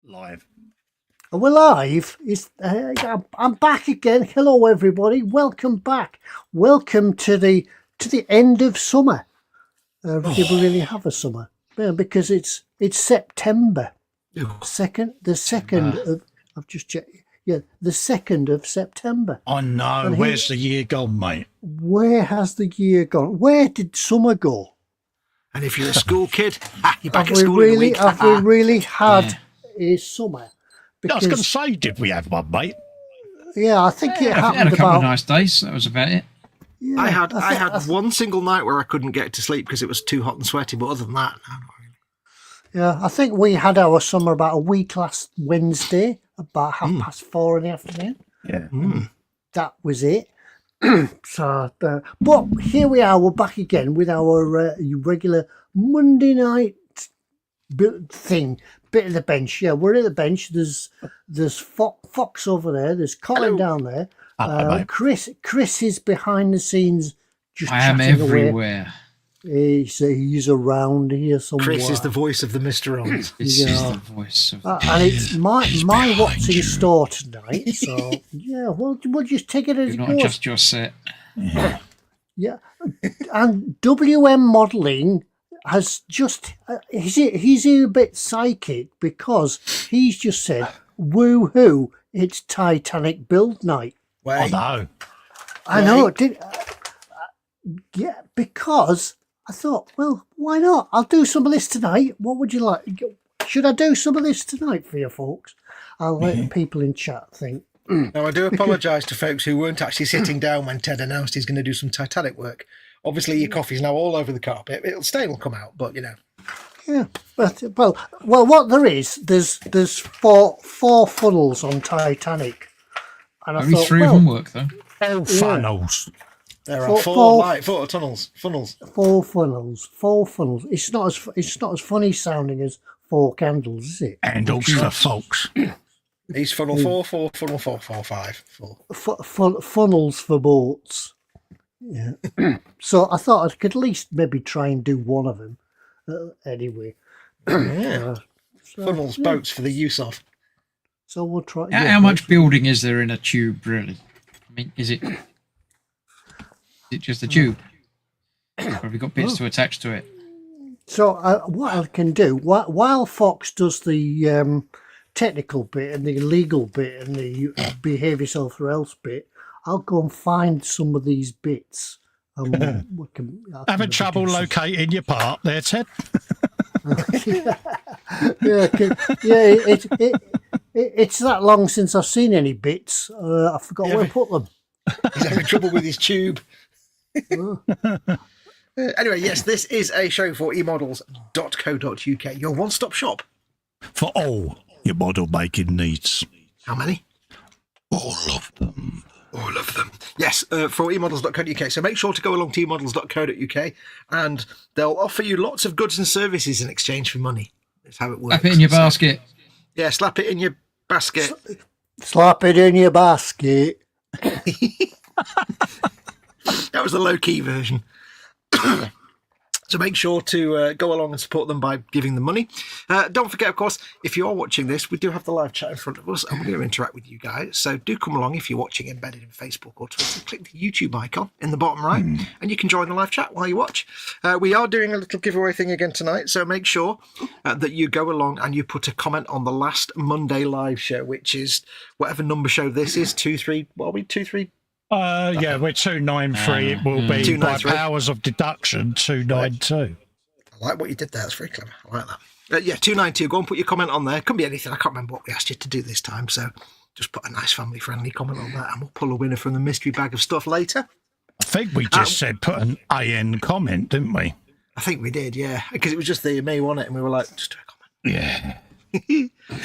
Live. We're live. I'm back again. Hello, everybody. Welcome back. Welcome to the end of summer. Did we really have a summer? Yeah, because it's September. The second of. I've just checked. Yeah, the 2nd of September. I know. Where's the year gone, mate? Where has the year gone? Where did summer go? And if you're a school kid, you're back at Have school we in a week. really had a summer? I was going to say, did we have one, mate? Yeah, I think it happened. I had a couple of nice days. That was about it. Yeah, I had one single night where I couldn't get to sleep because it was too hot and sweaty. But other than that, no, not really. Yeah, I think we had our summer about a week last Wednesday, about 4:30 in the afternoon. Yeah. That was it. So, but here we are. We're back again with our regular Monday night thing. Bit of the bench. Yeah, we're at the bench. There's Foxx over there. There's Colin down there. Chris is behind the scenes. Just I am everywhere. Away. He's around here somewhere. Chris is the voice of the Mr. Ons. This is the voice of and it's my what's in store tonight. So yeah, we'll just take it as it goes. Not just your set. Yeah, and WM Modelling has just he's a bit psychic because he's just said, "Woo-hoo! It's Titanic build night." Wait. I know. Yeah, because I thought, well, why not? I'll do some of this tonight. What would you like? Should I do some of this tonight for you folks? I'll let people in chat think. Now, I do apologise to folks who weren't actually sitting down when Ted announced he's going to do some Titanic work. Obviously, your coffee's now all over the carpet. Stain will come out, but you know. Yeah, but well, what there's four funnels on Titanic, and I Only thought, three of them work though. Funnels. There are four funnels. Four funnels. It's not as funny sounding as four candles, is it? And also Foxx. He's funnel 4, funnel 4, 5. Funnels for boats. Yeah. So I thought I could at least maybe try and do one of them. Anyway. Yeah. Funnels, boats for the use of. So we'll try. How much building is there in a tube, really? I mean, is it just a tube? Or have you got bits to attach to it? So what I can do, while Foxx does the technical bit and the legal bit and the behave yourself or else bit, I'll go and find some of these bits. Having trouble locating your part there, Ted? It's that long since I've seen any bits. I forgot where to put them. He's having trouble with his tube. Anyway, yes, this is a show for eModels.co.uk, your one-stop shop for all your model making needs. How many? All of them. All of them. Yes, for eModels.co.uk. So make sure to go along to eModels.co.uk and they'll offer you lots of goods and services in exchange for money. That's how it works. Slap it in your basket. Yeah, slap it in your basket. Slap it in your basket. That was the low-key version. So make sure to go along and support them by giving them money. Don't forget, of course, if you are watching this, we do have the live chat in front of us and we're going to interact with you guys. So do come along if you're watching embedded in Facebook or Twitter. Click the YouTube icon in the bottom right and you can join the live chat while you watch. We are doing a little giveaway thing again tonight. So make sure that you go along and you put a comment on the last Monday live show, which is whatever number show this is, 2-3, what are we, 2-3? Yeah, we're 293. It will be 293. by powers of deduction 292. I like what you did there. That's very clever. I like that. Yeah, 292. Go and put your comment on there. Couldn't be anything. I can't remember what we asked you to do this time. So just put a nice family-friendly comment on that, and we'll pull a winner from the mystery bag of stuff later. I think we just said put an AN comment, didn't we? I think we did, yeah, because it was just the me, wasn't it? And we were like, just do a comment. Yeah.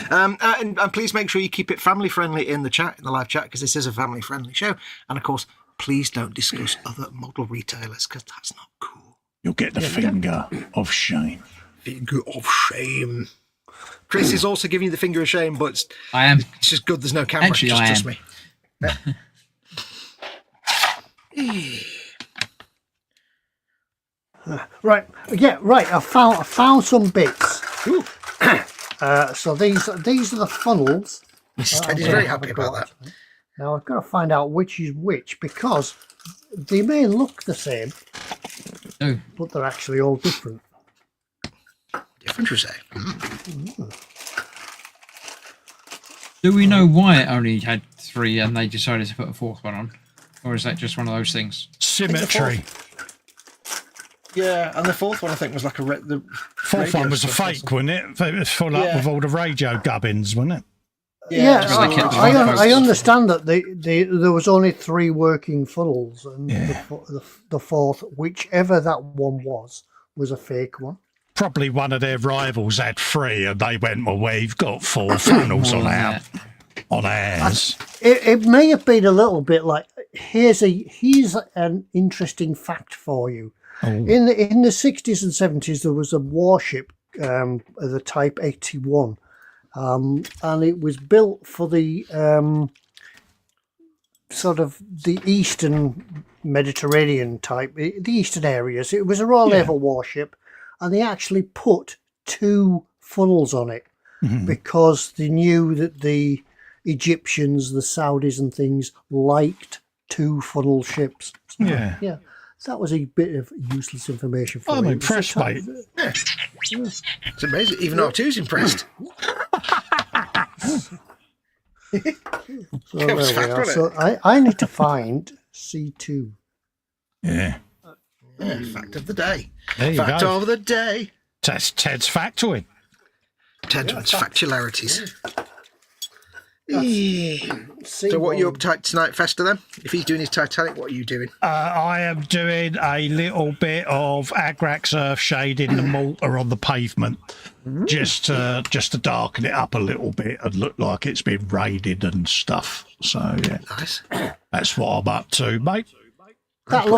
And please make sure you keep it family friendly in the chat, in the live chat, because this is a family friendly show. And of course, please don't discuss other model retailers because that's not cool. You'll get the finger of shame. Finger of shame. Chris is also giving you the finger of shame, but I am. It's just good. There's no camera. Actually, just I trust am. me. Right. Yeah. Right. I found some bits. So these are the funnels. Mrs. I'm Teddy's gonna very have a happy go about at. that. Now I've got to find out which is which because they may look the same, No. but they're actually all different. Different, you say? Do we know why it only had 3 and they decided to put a 4th one on? Or is that just one of those things? Symmetry. Yeah, and the 4th one I think was like the Fourth one was a fake, wasn't it? It was full up with all the radio gubbins, wasn't it? Yeah, That's why they kept I dividing I focus. understand that there was only 3 working funnels, and Yeah. the fourth, whichever that one was a fake one. Probably one of their rivals had 3 and they went, well, we've got 4 funnels More on than our, that. on ours. It may have been a little bit like here's an interesting fact for you. Oh. In the 60s and 70s, there was a warship of the Type 81, and it was built for the sort of the eastern Mediterranean type, the eastern areas. It was a Royal Naval warship, and they actually put 2 funnels on it because they knew that the Egyptians, the Saudis and things liked 2 funnel ships. So, Yeah. so that was a bit of useless information for I'm you. impressed, mate. It's amazing. Even R2's impressed. So, That was there we fact, are. wasn't So I need to find C2. Yeah. Yeah, fact of the day. There you Fact go. of the day. That's Ted's factoid. Tedman's factularities. C1. So what are you up to tonight, Fester, then? If he's doing his Titanic, what are you doing? I am doing a little bit of Agrax earth shade in the mortar on the pavement, just to darken it up a little bit and look like it's been raided and stuff. So yeah, Nice. that's what I'm up to, mate. That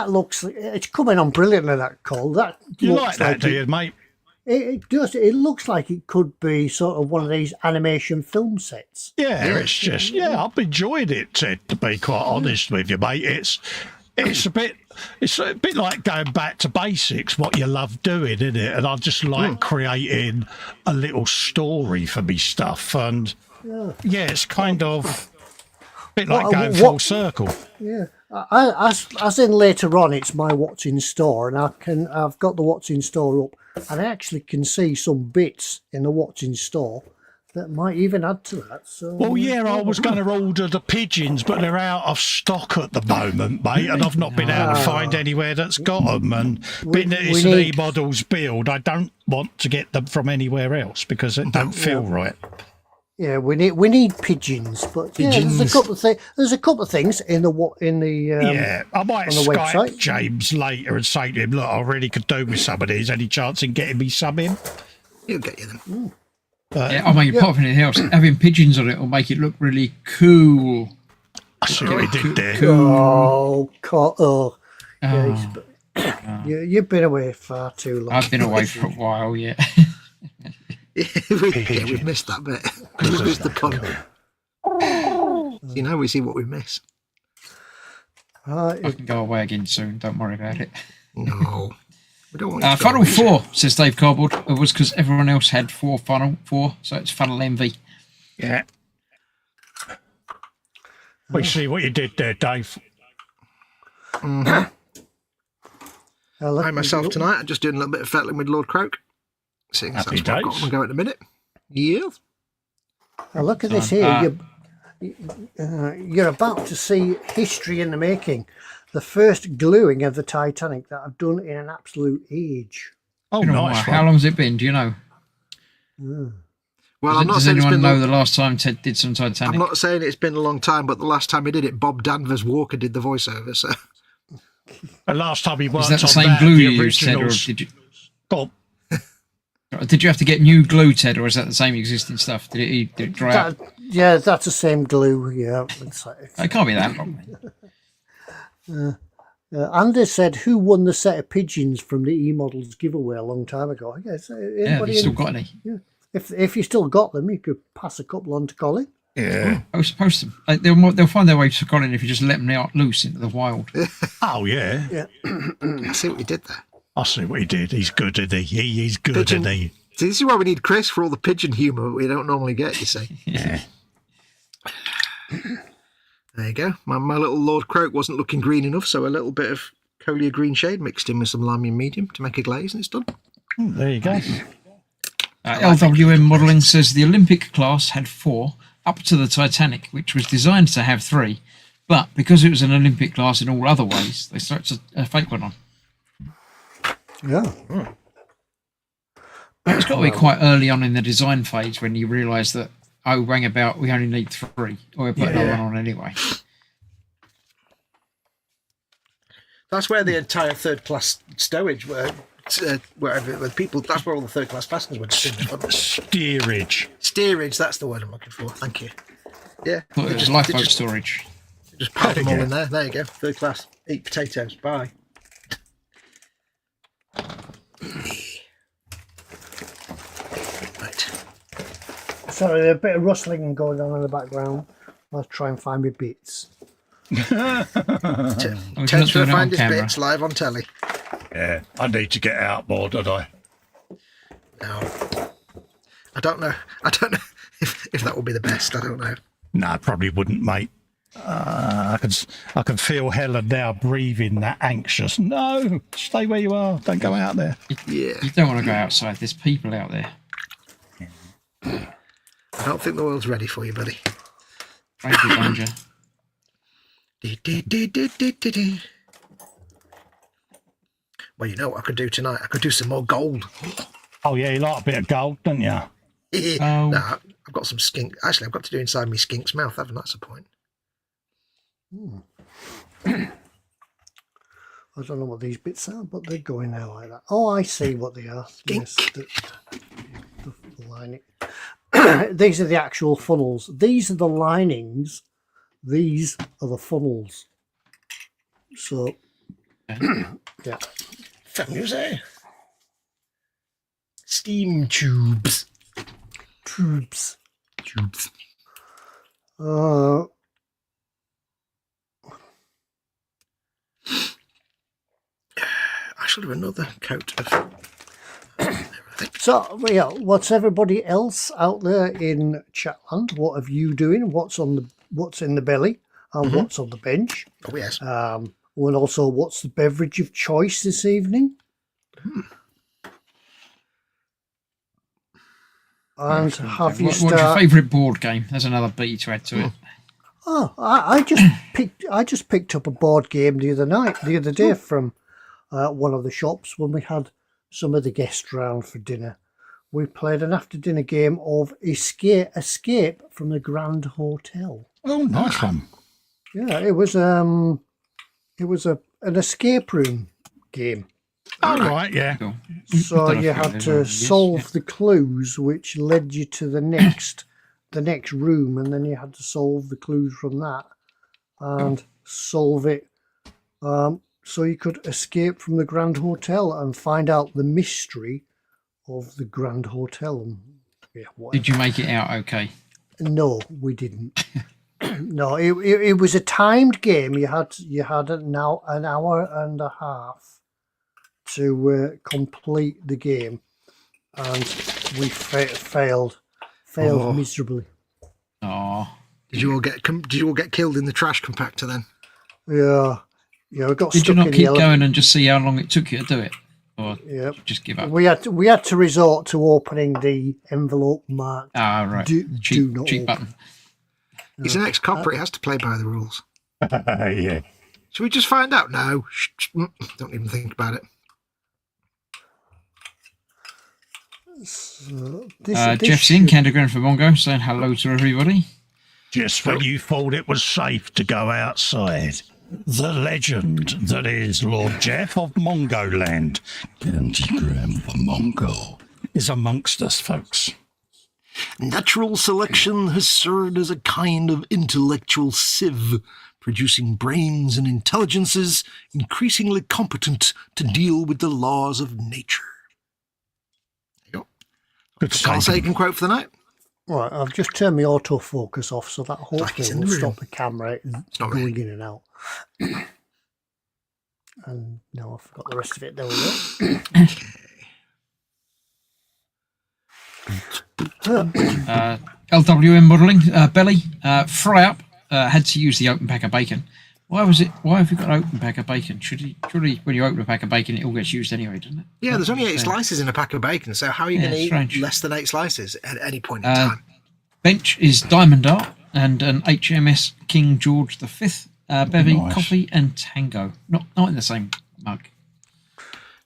looks. It's coming on brilliantly. That call. That You looks like that, do you, mate? It does. It looks like it could be sort of one of these animation film sets. Yeah, it's just I've enjoyed it, Ted. To be quite honest with you, mate, it's a bit like going back to basics, what you love doing, isn't it? And I just like creating a little story for me stuff, and it's kind of a bit like going full circle. Yeah. As in later on, it's my what's in store, and I've got the what's in store up, and I actually can see some bits in the what's in store that might even add to that. So, Well, yeah, I was going to order the pigeons, but they're out of stock at the moment, mate, and I've not been able to find anywhere that's got them. And being that it's an eModels build, I don't want to get them from anywhere else because it don't feel right. Yeah, we need pigeons, but Pigeons. there's a couple of things in the I might on the Skype website. James later and say to him, look, I really could do with some of these. Any chance in getting me some in? He'll get you them. Yeah, I mean, apart from anything else, having pigeons on it will make it look really cool. I see what he did there. You've been away far too long. I've been away for a while, yeah. We've missed that bit. We've missed the pun. You know, we see what we miss. I can go away again soon, don't worry about it. No. We don't want you to go Funnel away. 4, says Dave Cardboard. It was because everyone else had funnel 4, so it's funnel envy. Yeah. We see what you did there, Dave. I myself tonight, I'm just doing a little bit of fettling with Lord Croak. Seeing as Happy that's what I've got days. on the go at the minute. Yeah. Now look at this here. You're about to see history in the making. The first gluing of the Titanic that I've done in an absolute age. Oh, You know, nice how one. long's it been? Do you know? Well, I'm not Does saying it's anyone been know the last time Ted did some Titanic? I'm not saying it's been a long time, but the last time he did it, Bob Danvers Walker did the voiceover. So The last time he Is worked that the on same that, glue the you used, Ted, or originals. did you? God, Did you have to get new glue, Ted, or is that the same existing stuff? Did it dry out? Yeah, that's the same glue. Yeah, It can't be that long. Anders said, "Who won the set of pigeons from the eModels giveaway a long time ago?" I guess Yeah, have anybody you still got any? if you still got them, you could pass a couple on to Colin. yeah. Post them. They'll find their way to Colin if you just let them out loose into the wild. Oh, yeah. Yeah, I see what you did there. I see what he did. He's good, isn't he? He is good, Pigeon. isn't he? See, this is why we need Chris for all the pigeon humour we don't normally get, you see. Yeah. There you go. My little Lord Croak wasn't looking green enough, so a little bit of Colia green shade mixed in with some lime medium to make a glaze, and it's done. There you go. LWM Modelling says the Olympic class had 4 up to the Titanic, which was designed to have 3, but because it was an Olympic class in all other ways, they slapped a fake one on. Yeah. It's got to be quite early on in the design phase when you realise that, oh, rang about, we only need 3, or we put another one on anyway. That's where the entire third class stowage were. Wherever with people, that's where all the third class passengers went. Steerage. Steerage, that's the word I'm looking for. Thank you. Yeah. Thought it was lifeboat storage. Just pop them all in there. There you go. Third class. Eat potatoes. Bye. Right. Sorry, there's a bit of rustling going on in the background. I'll try and find my bits. Ted's trying to find his bits live on telly. Yeah, I need to get out more, don't I? No. I don't know. I don't know if that would be the best. I don't know. No, probably wouldn't, mate. I can feel Helen now breathing that anxious. No, stay where you are. Don't go out there. Yeah. You don't want to go outside. There's people out there. I don't think the world's ready for you, buddy. Danger, danger. Well, you know what I could do tonight? I could do some more gold. Oh, yeah, you like a bit of gold, don't you? No, I've got some skink. Actually, I've got to do inside me skink's mouth, haven't I? That's the point. I don't know what these bits are, but they're going there like that. Oh, I see what they are. Yes, the lining. These are the actual funnels. These are the linings. These are the funnels. So, yeah. Music. Steam tubes. Tubes. Tubes. I shall do another coat of everything. So, yeah, what's everybody else out there in Chatland? What are you doing? What's in the belly? And what's on the bench? Oh, yes. And also, what's the beverage of choice this evening? And have you What's your favourite board game? There's another B to add to it. Oh, I just picked up a board game the other day from one of the shops when we had some of the guests round for dinner. We played an after dinner game of Escape from the Grand Hotel. Oh, nice one. Yeah, it was an escape room game. Oh, right, yeah. Cool. So you had to solve the clues which led you to the next room, and then you had to solve the clues from that and solve it so you could escape from the Grand Hotel and find out the mystery of the Grand Hotel. Yeah, did you make it out okay? No, we didn't. No, it was a timed game. You had now an hour and a half to complete the game, and we failed miserably. Oh, Did you all get killed in the trash compactor then? Yeah, we got did stuck you not in keep the going and just see how long it took you to do it, or Yep. just give up? We had to resort to opening the envelope marked. Right. Do not cheap open. button. He's an ex-copper. He has to play by the rules. Yeah. Should we just find out? No. Don't even think about it. So, Jeff's in Canterbury for Mongo saying hello to everybody. Just when you thought it was safe to go outside, the legend that is Lord Jeff of Mongoland, Canterbury for Mongo, is amongst us, folks. Natural selection has served as a kind of intellectual sieve, producing brains and intelligences increasingly competent to deal with the laws of nature. There you go. Good Carl Sagan quote for the night. Right, I've just turned my autofocus off, so that it's hopefully in will the room. stop the camera not going really. in and out. And no, I forgot the rest of it. There we go. LWM modelling, belly, fry up, had to use the open pack of bacon. Why have you got an open pack of bacon? Surely, when you open a pack of bacon, it all gets used anyway, doesn't it? Yeah, there's only 8 slices in a pack of bacon, so how are you going to eat less than 8 slices at any point in time? Bench is Diamond Art and an HMS King George V, bevy, coffee and tango. Not in the same mug.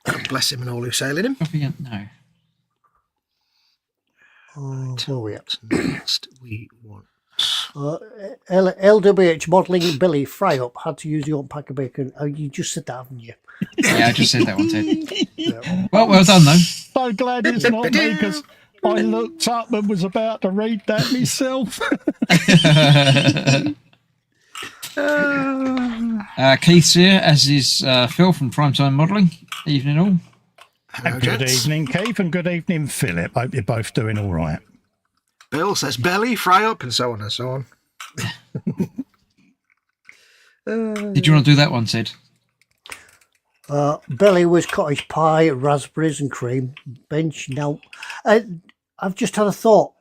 God bless him and all who sail in him. Coffee and, no. Where are we at? Next we want... LWH modelling Billy fry up had to use the old pack of bacon. Oh, you just said that, haven't you? Yeah, I just said that one, Ted. Well done, though. So glad it's not me, because I looked up and was about to read that myself. Keith's here, as is Phil from Primetime Modelling. Evening all. Hello, Good gents. evening, Keith, and good evening, Philip. Hope you're both doing all right. Bill says belly, fry up, and so on and so on. Did you want to do that one, Ted? Billy was cottage pie, raspberries and cream. Bench, no. I've just had a thought.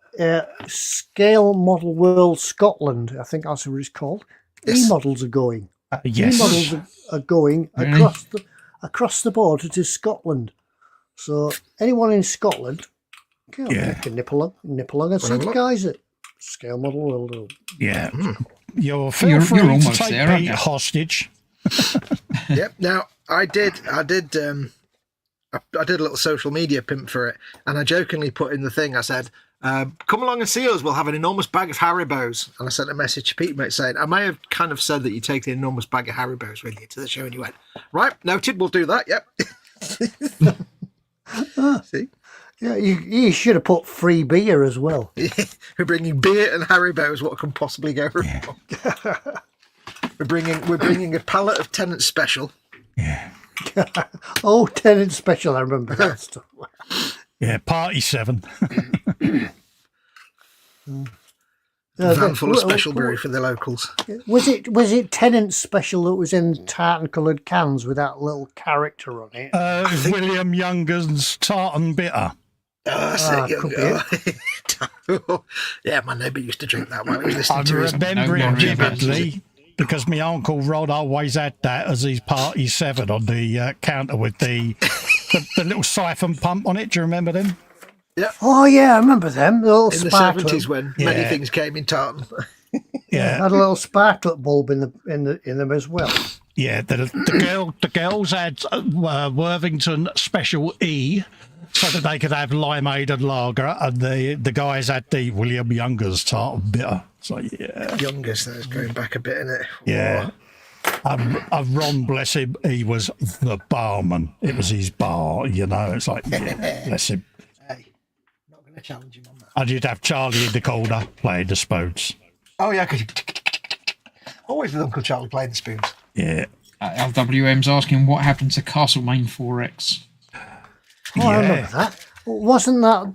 Scale Model World Scotland, I think that's what it's called. Yes. eModels are going. Yes. eModels are going Really? across the border to Scotland. So anyone in Scotland can nip along and see the guys at Scale Model World. Yeah. You're Feel free to almost take there, aren't Pete you? hostage. Yep. Now I did a little social media pimp for it, and I jokingly put in the thing. I said, "Come along and see us. We'll have an enormous bag of Haribos." And I sent a message to Pete, mate, saying, "I may have kind of said that you take the enormous bag of Haribos with you to the show," and you went, "Right, noted. We'll do that." Yep. See, Yeah, you should have put free beer as well. we're bringing beer and Haribos. What can possibly go wrong? We're bringing a pallet of Tenant Special. Yeah. Oh, Tenant Special, I remember that stuff. Yeah, Party 7. A van full of special brew for the locals. Was it Tenant Special that was in tartan coloured cans with that little character on it? William Younger's Tartan Bitter. Could be Yeah, my neighbour used to drink that while he was listening I to his... remember No it worry about vividly because my Uncle Rod always had that as his Party 7 on the counter with the little siphon pump on it. Do you remember them? Oh yeah, I remember them. The little In the sparklet. 70s when many things came in tartan. Yeah. Had a little sparklet bulb in them as well. Yeah, the girls had Worthington Special E, so that they could have limeade and lager, and the guys had the William Younger's Tartan Bitter. So yeah, Youngest, that's going back a bit, isn't it? yeah. Ron, bless him, he was the barman. It was his bar, you know. It's like, yeah, bless him. Hey, not going to challenge him on that. And you'd have Charlie in the corner playing the spoons. Oh yeah, always with Uncle Charlie playing the spoons. Yeah. LWM's asking what happened to Castlemaine 4X. Oh, I remember that. Wasn't that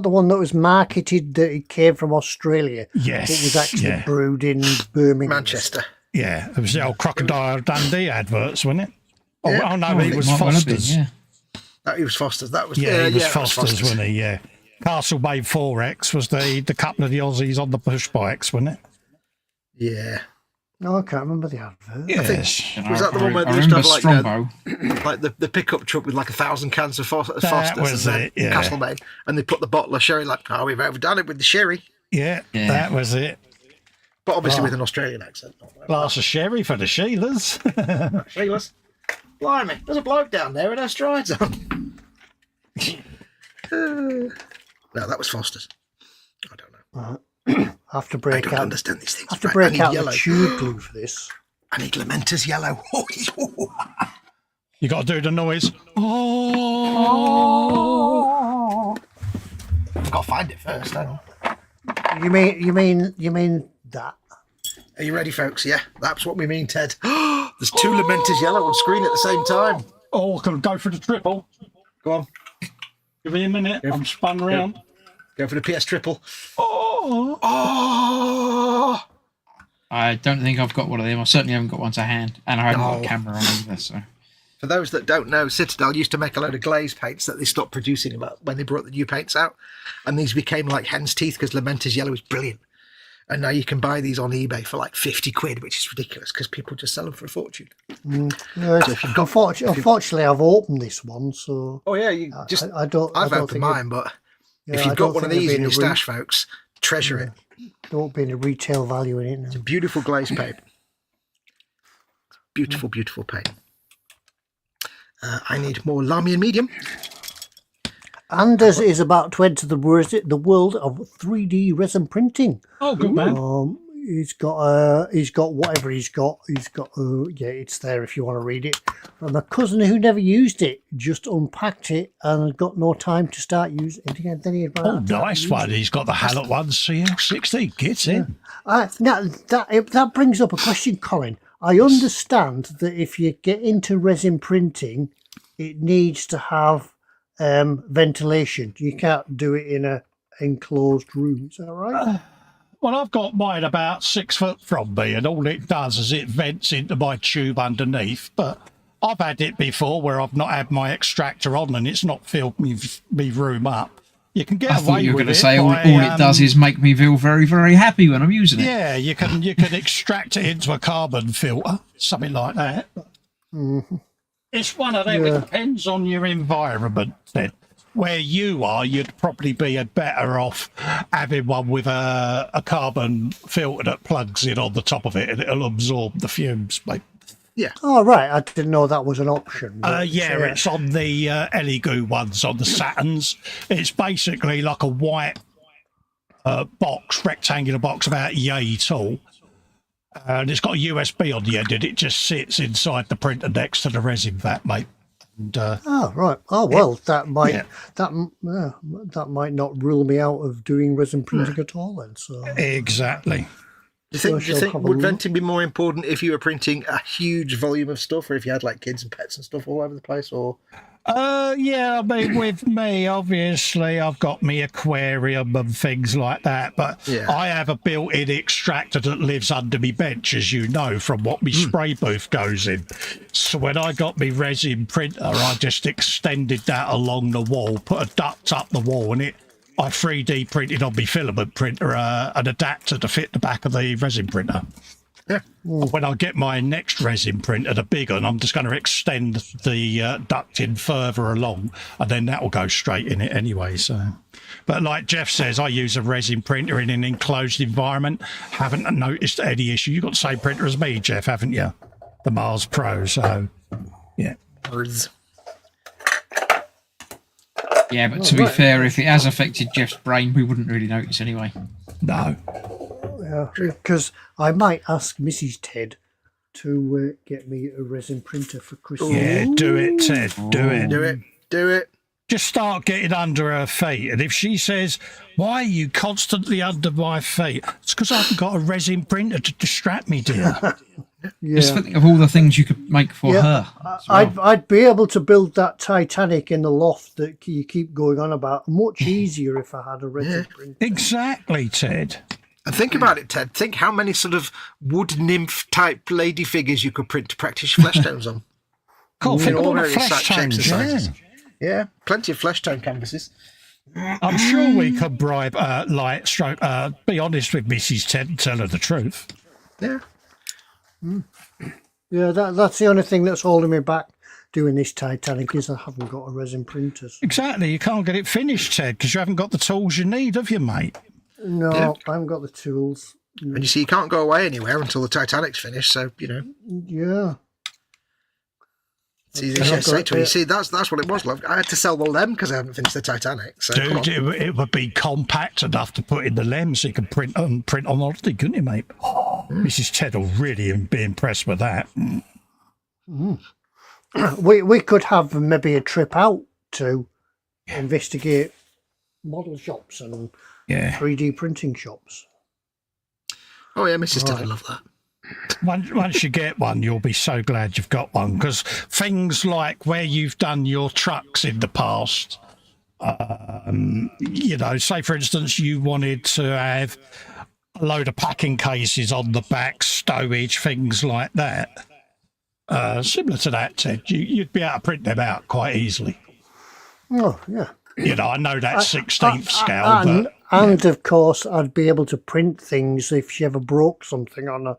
the one that was marketed that it came from Australia? Yes. It was actually brewed in Birmingham. Manchester. Yeah, it was the old Crocodile Dundee adverts, wasn't it? Oh, Yeah. oh no, it was might well have been, Foster's. yeah. He was Foster's. That was Yeah, he was it Foster's, wasn't he? Yeah. Castlemaine 4X was the couple of the Aussies on the push bikes, wasn't it? Yeah. No, I can't remember the advert. Yes. Was that the one where I they used to remember have Strongbow. like the pickup truck with like 1,000 cans of Foster's was and then it, yeah. Castlemaine, and they put the bottle of sherry like, oh, we've overdone it with the sherry, Yeah, that was it. but obviously with an Australian accent. Glass of sherry for the Sheilas. Sheila's. Blimey, there's a bloke down there with her strides on. No, that was Foster's. I don't know. I have to I break don't out. understand these things. I have to Right, I break need out yellow. the tube glue for this. I need Lamenter's yellow. You got to do the noise. Oh. I've got to find it first. Hang on. You mean that? Are you ready, folks? Yeah, that's what we mean, Ted. There's two Lamenter's yellow on screen at the same time. Oh, I can go for the triple. Go on, Give me a minute. I'm spun round. go for the PS triple. Oh. Oh, I don't think I've got one of them. I certainly haven't got one to hand, and I haven't got a camera on either. So For those that don't know, Citadel used to make a load of glaze paints that they stopped producing about when they brought the new paints out, and these became like hen's teeth because Lamenter's yellow is brilliant. And now you can buy these on eBay for like 50 quid, which is ridiculous because people just sell them for a fortune. Unfortunately, I've opened this one, so. Oh yeah, you just. I've opened mine, but if you've got one of these in your stash, folks, treasure it. There won't be any retail value in it now. It's a beautiful glaze paint. Beautiful, beautiful paint. I need more Lamian medium. Anders is about to enter the world of 3D resin printing. Oh, good man. He's got whatever he's got. It's there if you want to read it. From a cousin who never used it, just unpacked it and got no time to start using it again. Then he nice one. He's got the Hallett 1 CL60. Gets in. Now that brings up a question, Colin. I understand that if you get into resin printing, it needs to have ventilation. You can't do it in a enclosed room. Is that right? Well, I've got mine about 6 foot from me, and all it does is it vents into my tube underneath. But I've had it before where I've not had my extractor on and it's not filled me room up. You can get I away thought you were with going to it say all it does is make me feel very, very happy when I'm using it. Yeah, you can extract it into a carbon filter, something like that. It's one of them. It depends on your environment. Then, where you are, you'd probably be better off having one with a carbon filter that plugs in on the top of it, and it'll absorb the fumes. Mate. Yeah. Oh, right. I didn't know that was an option. It's on the Elegoo ones, on the Saturns. It's basically like a white rectangular box about yay tall. And it's got a USB on the end, and it just sits inside the printer next to the resin vat, mate. And, right. Oh well, that might not rule me out of doing resin printing at all. Then, so exactly. Do you think would venting be more important if you were printing a huge volume of stuff, or if you had like kids and pets and stuff all over the place, or? I mean, with me, obviously, I've got me aquarium and things like that, but I have a built-in extractor that lives under me bench, as you know, from what me spray booth goes in. So when I got me resin printer, I just extended that along the wall, put a duct up the wall, and I 3D printed on my filament printer an adapter to fit the back of the resin printer. Yeah. When I get my next resin printer, the big one, I'm just going to extend the ducting further along, and then that will go straight in it anyway. So, but like Jeff says, I use a resin printer in an enclosed environment. Haven't noticed any issue. You've got the same printer as me, Jeff, haven't you? The Mars Pro. So, yeah. Yeah, but to be fair, if it has affected Jeff's brain, we wouldn't really notice anyway. No. Because I might ask Mrs. Ted to get me a resin printer for Christmas. Yeah, do it, Ted. Do it. Do it. Just start getting under her feet. And if she says, why are you constantly under my feet? It's because I haven't got a resin printer to distract me, dear. Just think of all the things you could make for her. I'd be able to build that Titanic in the loft that you keep going on about much easier if I had a resin printer. Exactly, Ted. And think about it, Ted. Think how many sort of wood nymph type lady figures you could print to practice your flesh tones on. Cool. Think all all the various flesh shapes and tones, sizes. Yeah, plenty of flesh tone canvases. I'm sure we could bribe, be honest with Mrs. Ted and tell her the truth. Yeah. Yeah, that's the only thing that's holding me back doing this Titanic is I haven't got a resin printer. Exactly. You can't get it finished, Ted, because you haven't got the tools you need, have you, mate? No, I haven't got the tools. And you see, you can't go away anywhere until the Titanic's finished, so, you know. Yeah. It's easy to say to her. You see, that's what it was, love. I had to sell all them because I haven't finished the Titanic. So dude, it would be compact enough to put in the lens so you could print on holiday, couldn't you, mate? Mrs. Ted will really be impressed with that. We could have maybe a trip out to investigate model shops and 3D printing shops. Oh yeah, Mrs. Ted would love that. Once you get one, you'll be so glad you've got one, because things like where you've done your trucks in the past, you know, say for instance you wanted to have a load of packing cases on the back, stowage, things like that. similar to that, Ted. You'd be able to print them out quite easily. Oh, yeah. You know, I know that's 16th scale, but And of course, I'd be able to print things if she ever broke something on a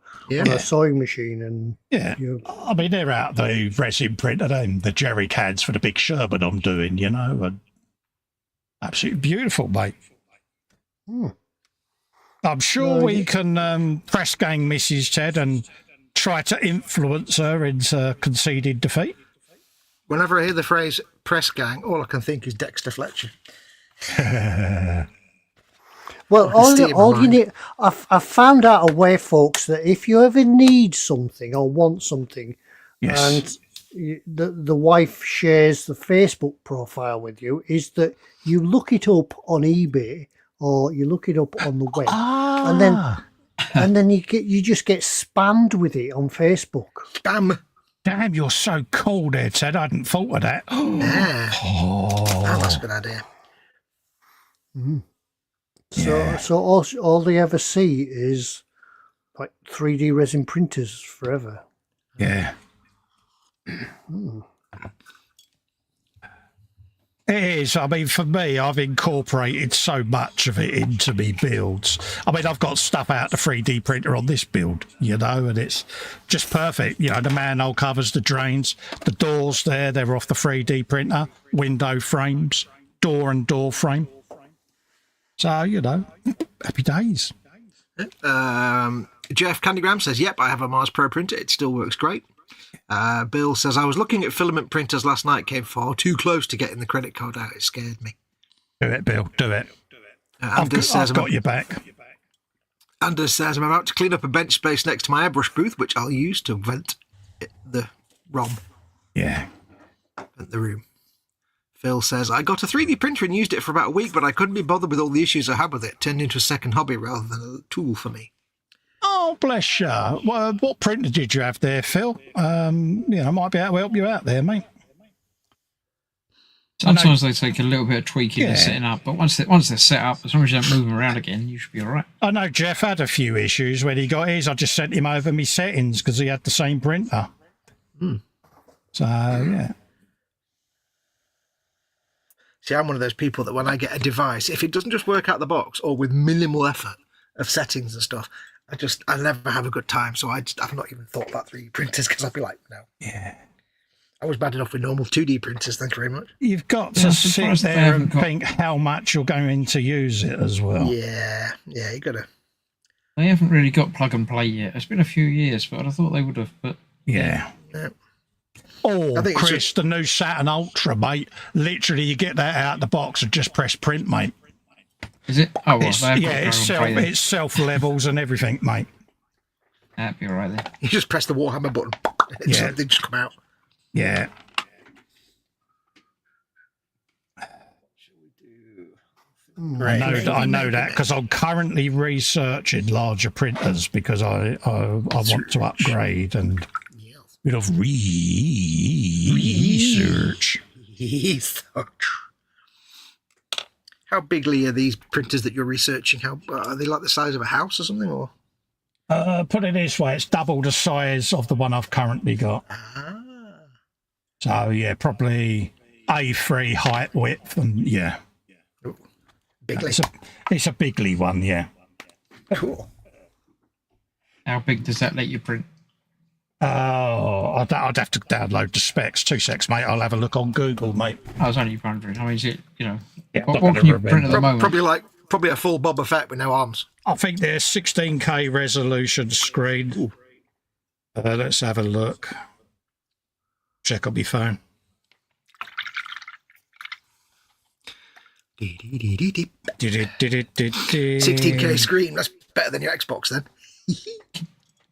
sewing machine. And yeah, I mean, they're out the resin printer, the jerry cans for the big sherbet I'm doing, you know, and absolutely beautiful, mate. I'm sure we can press gang Mrs. Ted and try to influence her into conceded defeat. Whenever I hear the phrase press gang, all I can think is Dexter Fletcher. Well, all you need, I've found out a way, folks, that if you ever need something or want something, and the wife shares the Facebook profile with you, is that you look it up on eBay or you look it up on the web, and then you just get spammed with it on Facebook. Spam. Damn, you're so cool there, Ted. I hadn't thought of that. Yeah. Oh, that's a good idea. So all they ever see is like 3D resin printers forever. Yeah. It is. I mean, for me, I've incorporated so much of it into me builds. I mean, I've got stuff out the 3D printer on this build, you know, and it's just perfect. You know, the manhole covers, the drains, the doors they're off the 3D printer, window frames, door and door frame. So, you know, happy days. Jeff Candygram says, yep, I have a Mars Pro printer. It still works great. Bill says, I was looking at filament printers last night, came far too close to getting the credit card out. It scared me. Do it, Bill, do it. I've got your back. Anders says, I'm about to clean up a bench space next to my airbrush booth, which I'll use to vent the ROM. Yeah. Vent the room. Phil says, I got a 3D printer and used it for about a week, but I couldn't be bothered with all the issues I had with it. It turned into a second hobby rather than a tool for me. Oh, bless you. Well, what printer did you have there, Phil? You know, might be able to help you out there, mate. Sometimes they take a little bit of tweaking and setting up, but once they're set up, as long as you don't move them around again, you should be all right. I know Jeff had a few issues when he got his. I just sent him over my settings because he had the same printer. So, yeah. See, I'm one of those people that when I get a device, if it doesn't just work out the box or with minimal effort of settings and stuff, I never have a good time. So I've not even thought about 3D printers because I'd be like, no. Yeah. I was bad enough with normal 2D printers, thank you very much. You've got to sit there and think how much you're going to use it as well. Yeah, you got to. They haven't really got plug and play yet. It's been a few years, but I thought they would have. But yeah. Oh, Chris, the new Saturn Ultra, mate. Literally, you get that out of the box and just press print, mate. Is it? Oh, well, it's self levels and everything, mate. That'd be all right then. You just press the Warhammer button. They just come out. Yeah. I know that because I'm currently researching larger printers because I want to upgrade and bit of research. How bigly are these printers that you're researching? How are they, like the size of a house or something? Or put it this way, it's double the size of the one I've currently got. So yeah, probably A3 height, width, and yeah. Ooh, bigly. It's a bigly one, yeah. Cool. How big does that let you print? Oh, I'd have to download the specs. 2 secs, mate. I'll have a look on Google, mate. I was only wondering. I mean, is it, Yeah, what can you print at the moment? Probably a full Boba Fett with no arms. I think there's 16K resolution screen. Let's have a look. Check on my phone. 16K screen. That's better than your Xbox then.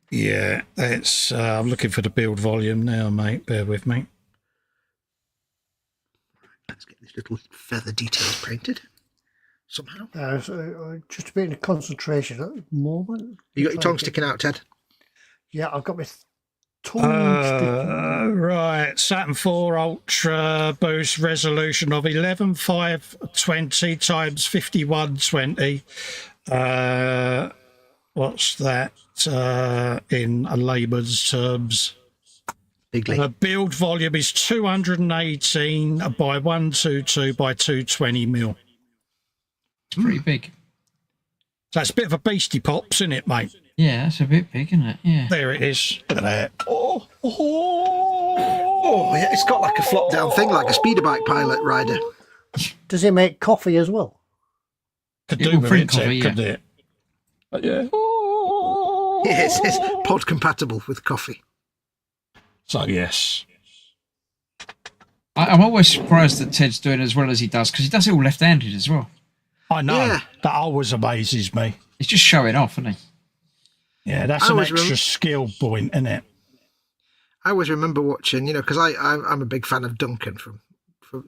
Yeah, it's. I'm looking for the build volume now, mate. Bear with me. Let's get this little feather details painted somehow. Just a bit of concentration at the moment. You got your tongue sticking out, Ted? Yeah, I've got my tongue sticking. Right, Saturn 4 Ultra boost resolution of 11520 times 5120. What's that in a layman's terms? Bigly. The build volume is 218 by 122 by 220 mil. It's pretty big. So it's a bit of a beastie pops, isn't it, mate? Yeah, that's a bit big, isn't it? Yeah. There it is. Look at that. Oh, yeah, it's got like a flop down thing, like a speeder bike pilot rider. Does it make coffee as well? Could It do will with print it, coffee, couldn't it? But yeah. Yes, it's pod compatible with coffee. So yes. I'm always surprised that Ted's doing as well as he does, because he does it all left-handed as well. I know. Yeah. That always amazes me. He's just showing off, isn't he? Yeah, that's I an always extra skill point, isn't it? I always remember watching, because I'm a big fan of Duncan from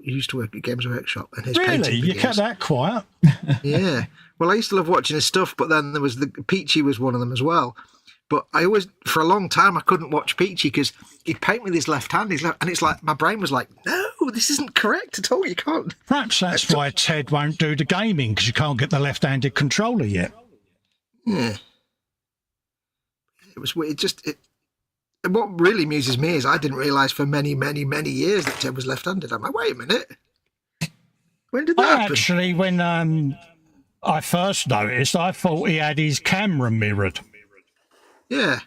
he used to work at Games Workshop and his Really? painting You videos. kept that quiet? Yeah. Well, I used to love watching his stuff, but then there was Peachy was one of them as well. But I always, for a long time, I couldn't watch Peachy because he'd paint with his left hand, and it's like my brain was like, no, this isn't correct at all. You can't. Perhaps that's why Ted won't do the gaming, because you can't get the left-handed controller yet. Yeah. It was weird. What really amuses me is I didn't realise for many, many, many years that Ted was left-handed. I'm like, wait a minute. When did that happen? Actually, when I first noticed, I thought he had his camera mirrored. Yeah.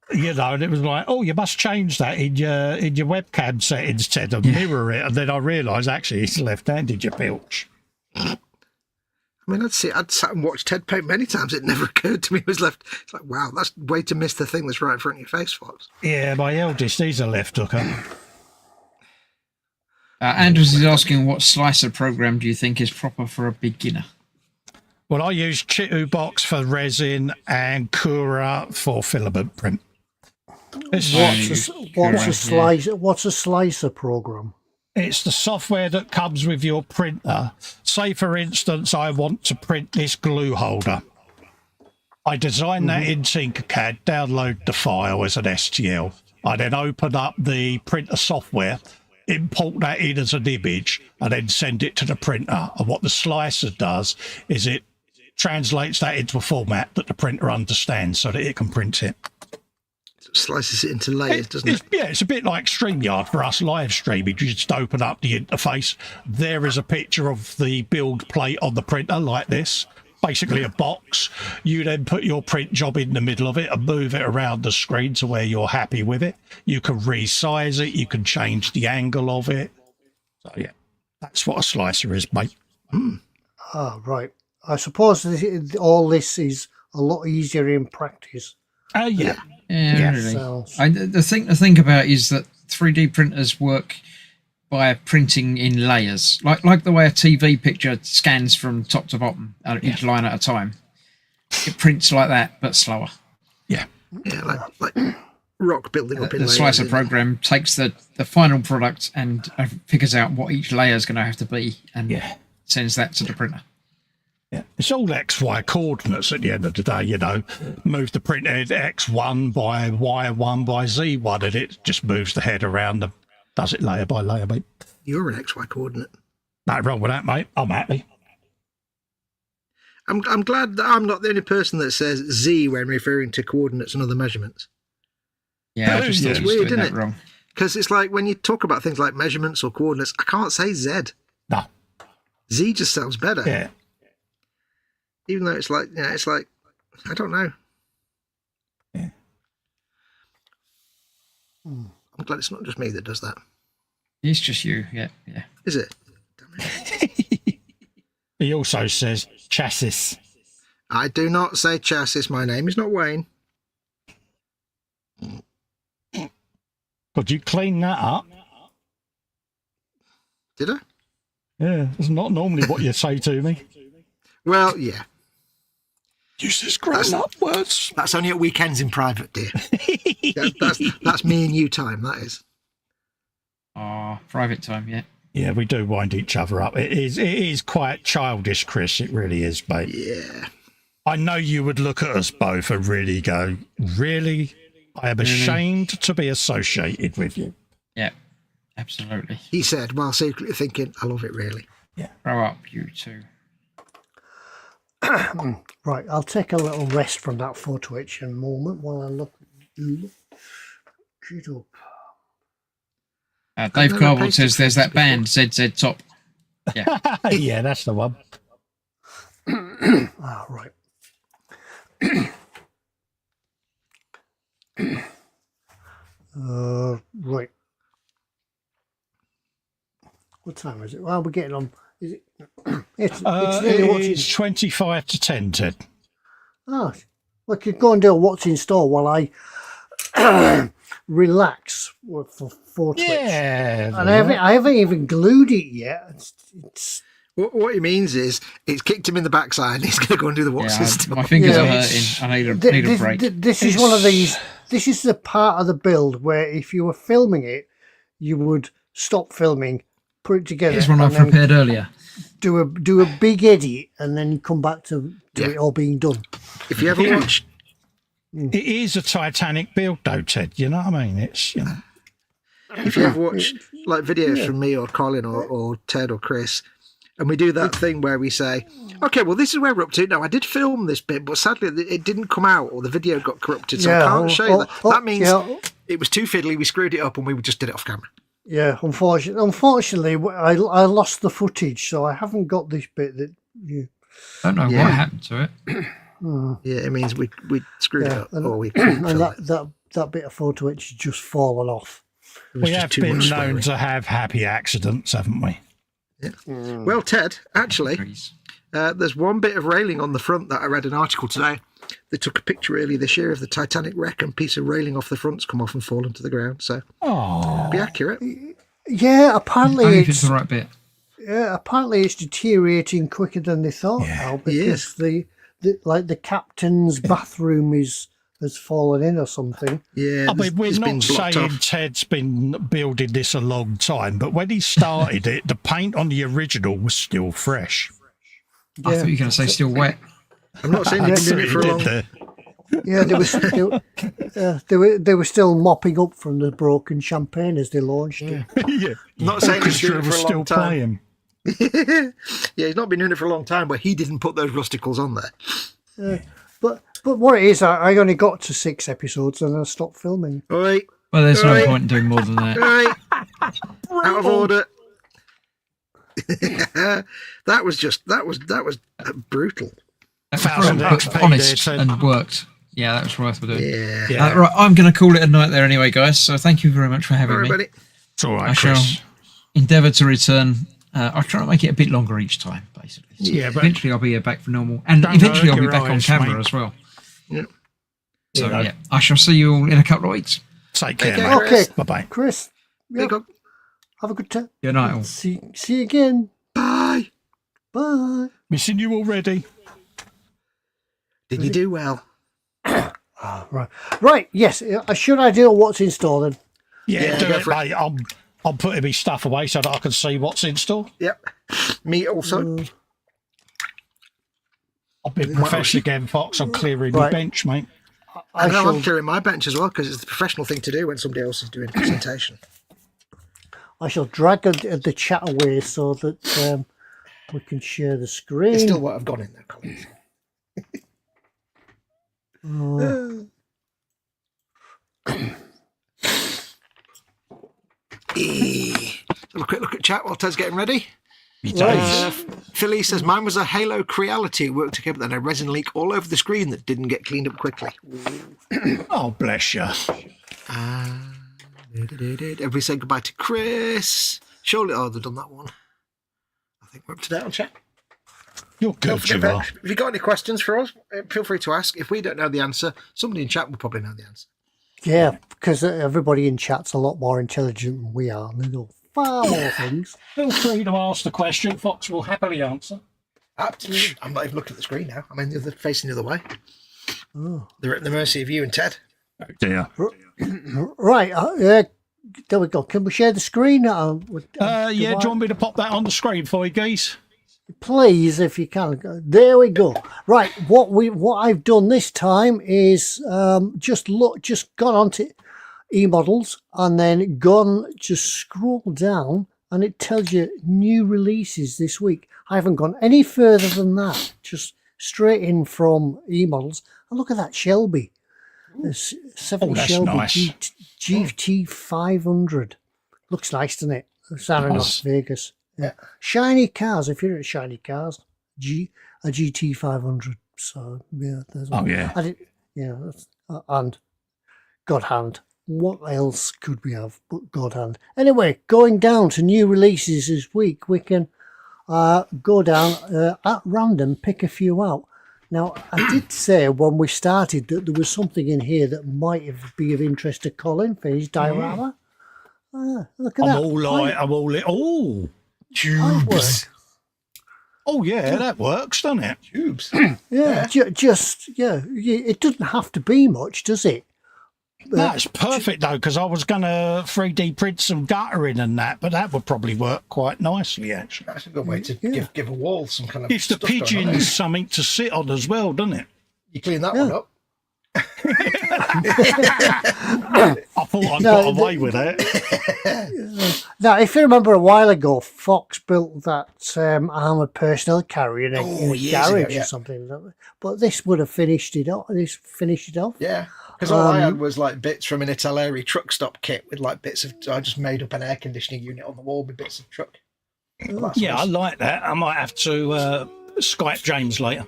And it was like, oh, you must change that in your webcam settings, Ted, and mirror it. And then I realised, actually, he's left-handed, you bilch. I mean, I'd sat and watched Ted paint many times. It never occurred to me he was left. It's like, wow, that's way to miss the thing that's right in front of your face, Fox. Yeah, my eldest, he's a left hooker. Andrews is asking, what slicer program do you think is proper for a beginner? Well, I use Chitu Box for resin and Cura for filament print. What's a slicer program? It's the software that comes with your printer. Say, for instance, I want to print this glue holder. I design that in Tinkercad, download the file as an STL. I then open up the printer software, import that in as an image, and then send it to the printer. And what the slicer does is it translates that into a format that the printer understands so that it can print it. Slices it into layers, doesn't it? Yeah, it's a bit like StreamYard for us live streaming. You just open up the interface. There is a picture of the build plate on the printer like this, basically a box. You then put your print job in the middle of it and move it around the screen to where you're happy with it. You can resize it. You can change the angle of it. So, yeah, that's what a slicer is, mate. Ah, right. I suppose all this is a lot easier in practice. Yeah. Yeah, really. Sounds- The thing to think about is that 3D printers work by printing in layers, like the way a TV picture scans from top to bottom, each line at a time. It prints like that, but slower. Yeah. Yeah, like rock building up in The layers. slicer program takes the final product and figures out what each layer is going to have to be, and sends that to the printer. Yeah, it's all XY coordinates at the end of the day, Move the printhead X1 by Y1 by Z1, and it just moves the head around and does it layer by layer, mate. You're an XY coordinate. Nothing wrong with that, mate. I'm happy. I'm glad that I'm not the only person that says Z when referring to coordinates and other measurements. Yeah, I just thought It's he was weird, doing isn't that it? wrong. Because it's like when you talk about things like measurements or coordinates, I can't say Z. No. Z just sounds better. Yeah. Even though it's like, I don't know. Yeah. I'm glad it's not just me that does that. It's just you, yeah. Is it? Damn it. He also says chassis. I do not say chassis. My name is not Wayne. Could you clean that up? Did I? Yeah, it's not normally what you say to me. Well, yeah. Use this grown-up words. That's only at weekends in private, dear. That's me and you time, that is. Oh, private time, yeah. Yeah, we do wind each other up. It is quite childish, Chris. It really is, mate. Yeah. I know you would look at us both and really go, really? I am ashamed to be associated with you. Yeah, absolutely. He said, while secretly thinking, I love it, really. Yeah. Grow up, you two. Right, I'll take a little rest from that photo etching moment while I look it up. Dave Cardboard says there's that band ZZ Top. Yeah. Yeah, that's the one. Right. Right. What time is it? Well, we're getting on. Is it? It's nearly what's It's 25 to 10, Ted. Oh, we could go and do a what's in store while I relax for Twitch. Yeah. And I haven't even glued it yet. It's What he means is it's kicked him in the backside and he's going to go and do the what's in store. My fingers Yeah, are hurting. I need a break. This is one of these. This is the part of the build where if you were filming it, you would stop filming, put it together. Here's one I and then prepared earlier. Do a big edit and then come back to it all being done. If you ever watch, It is a Titanic build, though, Ted. You know what I mean? It's, you know. if you ever watch like videos from me or Colin or Ted or Chris, and we do that thing where we say, okay, well, this is where we're up to. Now, I did film this bit, but sadly it didn't come out or the video got corrupted, so I can't show you that. That means it was too fiddly, we screwed it up and we just did it off camera. Yeah, unfortunately, I lost the footage, so I haven't got this bit that you. I don't know what happened to it. Yeah, it means we screwed it up. Or we And that bit of photo has just fallen off. We have been known to have happy accidents, haven't we? Yeah. Well, Ted, actually, there's one bit of railing on the front that I read an article today. They took a picture earlier this year of the Titanic wreck and a piece of railing off the front's come off and fallen to the ground. So, be accurate. Yeah, apparently If it's the right bit. Yeah, apparently it's deteriorating quicker than they thought now because the captain's bathroom has fallen in or something. Yeah, I mean, we're not saying Ted's been building this a long time, but when he started it, the paint on the original was still fresh. Yeah. I thought you were going to say still wet. I'm not saying you've been doing it for a long time. Yeah, they were still mopping up from the broken champagne as they launched it. Yeah. Not saying he's Orchestra doing it was for a still long time. playing. Yeah, he's not been doing it for a long time, but he didn't put those rusticles on there. But what it is, I only got to 6 episodes and I stopped filming. All right, Well, there's no point in doing more than that. all right, out of order. that was brutal. Thousand But XP honest there, and worked. Yeah, that was worth doing. Yeah. Right, I'm going to call it a night there anyway, guys. So thank you very much for having All right, me. buddy. It's all right, I shall Chris. endeavour to return. I'll try to make it a bit longer each time, basically. So Yeah, but eventually I'll be back for normal, and don't eventually hurt I'll be your back on eyes, camera mate. as well. Yeah. So Yeah. yeah, I shall see you all in a couple of weeks. Take care, care, mate. Okay, Bye-bye. Chris, Big hug. have a good time. Good night, all. See you again. Bye. Bye. Missing you already. Did you do well? Right. Yes. Should I do what's in store then? Yeah, do go it, for it. mate. I'm putting my stuff away so that I can see what's in store. Yep. Me also. I've been professional again, Fox. I'm clearing the Right. bench, mate. I I'm shall. clearing my bench as well because it's the professional thing to do when somebody else is doing a presentation. I shall drag the chat away so that we can share the screen. It's still what I've gone in there, Colin. Have a quick look at chat while Ted's getting ready. Me days. Philly says mine was a Halo Creality worked together, then a resin leak all over the screen that didn't get cleaned up quickly. Oh, bless you. Everybody say goodbye to Chris. Surely, they've done that one. I think we're up to date on chat. You're Don't good, you forget, are. if you've got any questions for us, feel free to ask. If we don't know the answer, somebody in chat will probably know the answer. Yeah, because everybody in chat's a lot more intelligent than we are. They know far more things. Feel free to ask the question. Fox will happily answer. Absolutely. I'm not even looking at the screen now. I'm facing the other way. They're at the mercy of you and Ted. Oh, dear. Right. There we go. Can we share the screen? Yeah, do you want me to pop that on the screen for you, geese? Please, if you can. There we go. Right. What I've done this time is just gone onto eModels and then just scroll down and it tells you new releases this week. I haven't gone any further than that. Just straight in from eModels. And look at that Shelby. There's 70 that's Shelby nice. GT 500. Looks nice, doesn't it? It's down in Does. Las Vegas. Yeah. Shiny cars. If you're at shiny cars, a GT 500. So yeah, there's one. Oh, yeah. I did, yeah, and God Hand. What else could we have but God Hand? Anyway, going down to new releases this week, we can go down at random, pick a few out. Now, I did say when we started that there was something in here that might be of interest to Colin for his diorama. Look at that. I'm all like, oh, Tubes. oh yeah, that works, doesn't it? Tubes. Yeah, it doesn't have to be much, does it? That's perfect though, because I was going to 3D print some guttering and that, but that would probably work quite nicely actually. That's a good way to give a wall some kind of. Gives the stuff going on, pigeons isn't it? something to sit on as well, doesn't it? You clean that one up. I thought I got away with it. Now, if you remember a while ago, Foxx built that armoured personnel carrier in a years garage ago, yeah. or something. But this would have finished it off. Yeah. Because all I had was like bits from an Italeri truck stop kit with like bits of. I just made up an air conditioning unit on the wall with bits of truck. Yeah, I like that. I might have to Skype James later.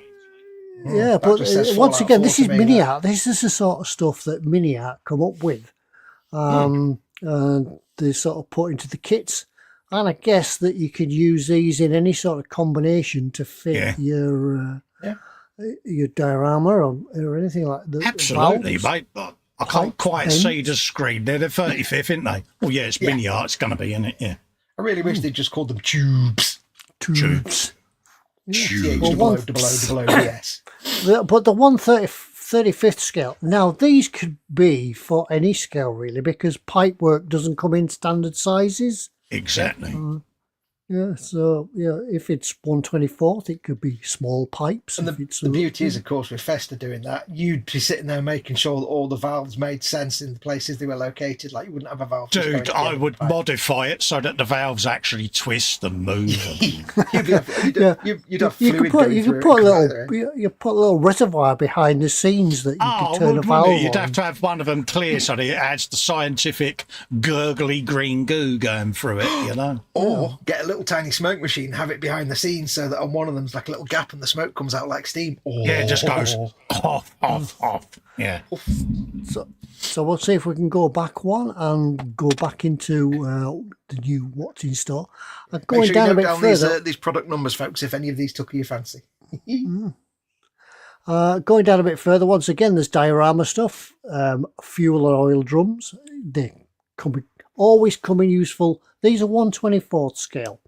Yeah, but once again, this is mini art. This is the sort of stuff that mini art come up with. And they sort of put into the kits. And I guess that you could use these in any sort of combination to fit your diorama or anything like that. Absolutely, mate. I can't quite pens. see the screen. They're the 35th, aren't they? Oh, yeah, it's mini art. It's going to be, isn't it? Yeah. I really wish they'd just called them tubes. Tubes. Tubes. Well, yes. But the 1/35th scale, now these could be for any scale really, because pipework doesn't come in standard sizes. Exactly. Yeah, so if it's 1/24th, it could be small pipes. And the beauty is, of course, with Festa doing that, you'd be sitting there making sure that all the valves made sense in the places they were located. Like you wouldn't have a valve. Dude, I would modify it so that the valves actually twist and move. You'd have fluid going through it. You put a little reservoir behind the scenes that you could turn a valve on. You'd have to have one of them clear so that it adds the scientific gurgly green goo going through it, you know. Or get a little tiny smoke machine, have it behind the scenes so that on one of them's like a little gap and the smoke comes out like steam. Yeah, it just goes off. Yeah. So we'll see if we can go back one and go back into the new what's in store. And going Make sure down you a bit note down further. these product numbers, folks, if any of these took your fancy. Going down a bit further, once again, there's diorama stuff, fuel and oil drums. They always come in useful. These are 1/24th scale.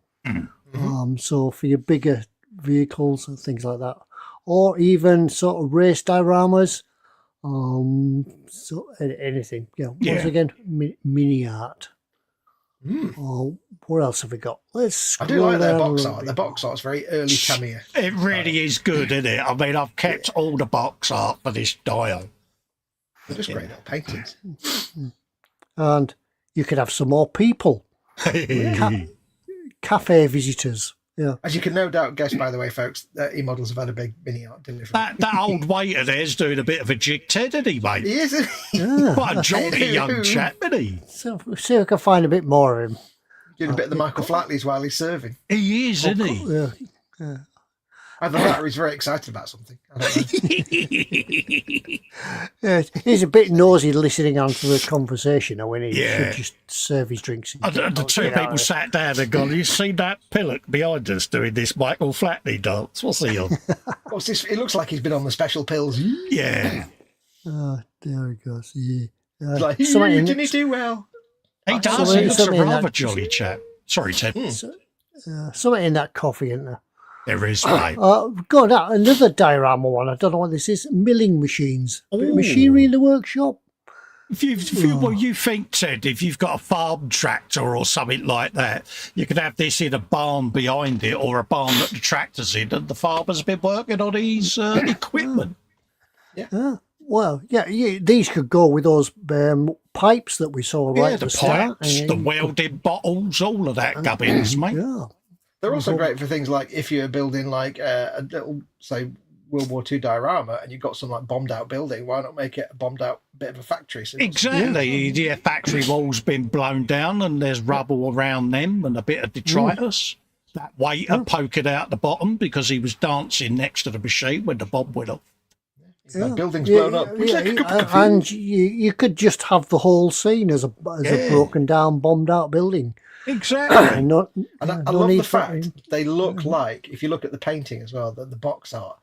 So for your bigger vehicles and things like that, or even sort of race dioramas, so anything. Once again, mini art. Oh, what else have we got? I do like their box art. Their box art's very early Tamiya. It really is good, isn't it? I mean, I've kept all the box art for this dio. They're just great little paintings. And you could have some more people. Cafe visitors. Yeah. As you can no doubt guess, by the way, folks, eModels have had a big mini art delivery. That old waiter there's doing a bit of a jig Ted, isn't he, mate? He is. Quite a jaunty young chap, isn't he? So we'll see if we can find a bit more of him. Doing a bit of the Michael Flatleys while he's serving. He is, isn't he? Yeah. Either that or he's very excited about something. I don't know. Yeah, he's a bit nosy listening on to the conversation, when he Yeah. should just serve his drinks. The two people sat down and gone, you see that pillock behind us doing this Michael Flatley dance? What's he on? What's this? It looks like he's been on the special pills. Yeah. Oh, there he goes. Yeah. Like, something didn't he do well? He does. something- He looks a something rather that- jolly chap. Sorry, Ted. something in that coffee, isn't there? There is, mate. Got that, another diorama one. I don't know what this is. Milling machines. Bit of machinery in the workshop. If you think, Ted, if you've got a farm tractor or something like that, you could have this in a barn behind it or a barn that the tractor's in, and the farmer's been working on his equipment. Well, these could go with those pipes that we saw right at the the start. pipes, the welding bottles, all of that gubbins, mate. Yeah. They're also great for things like if you're building like a little, say, World War II diorama and you've got some like bombed out building, why not make it a bombed out bit of a factory. So Exactly. Yeah, factory walls been blown down and there's rubble around them and a bit of detritus. That waiter poking out the bottom because he was dancing next to the machine when the bomb went off. The building's blown up. Would you like a cup of coffee? And you could just have the whole scene as a broken down, bombed out building. Exactly. And I love the fact they look like, if you look at the painting as well, the box art,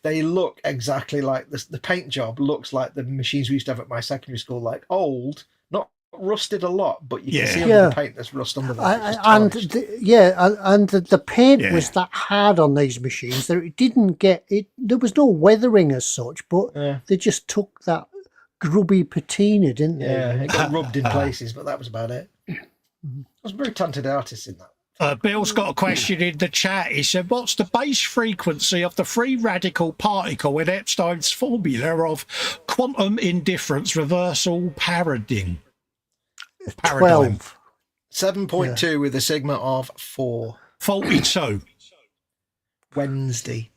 they look exactly like this. The paint job looks like the machines we used to have at my secondary school, like old, not rusted a lot, but you can see under the paint there's rust under there. And the paint was that hard on these machines that it didn't get it. There was no weathering as such, but they just took that grubby patina, didn't they? Yeah, it got rubbed in places, but that was about it. There's very talented artists in that. Bill's got a question in the chat. He said, what's the base frequency of the free radical particle in Epstein's formula of quantum indifference reversal paradigm? 12. 7.2 with a sigma of 4. 42. Wednesday.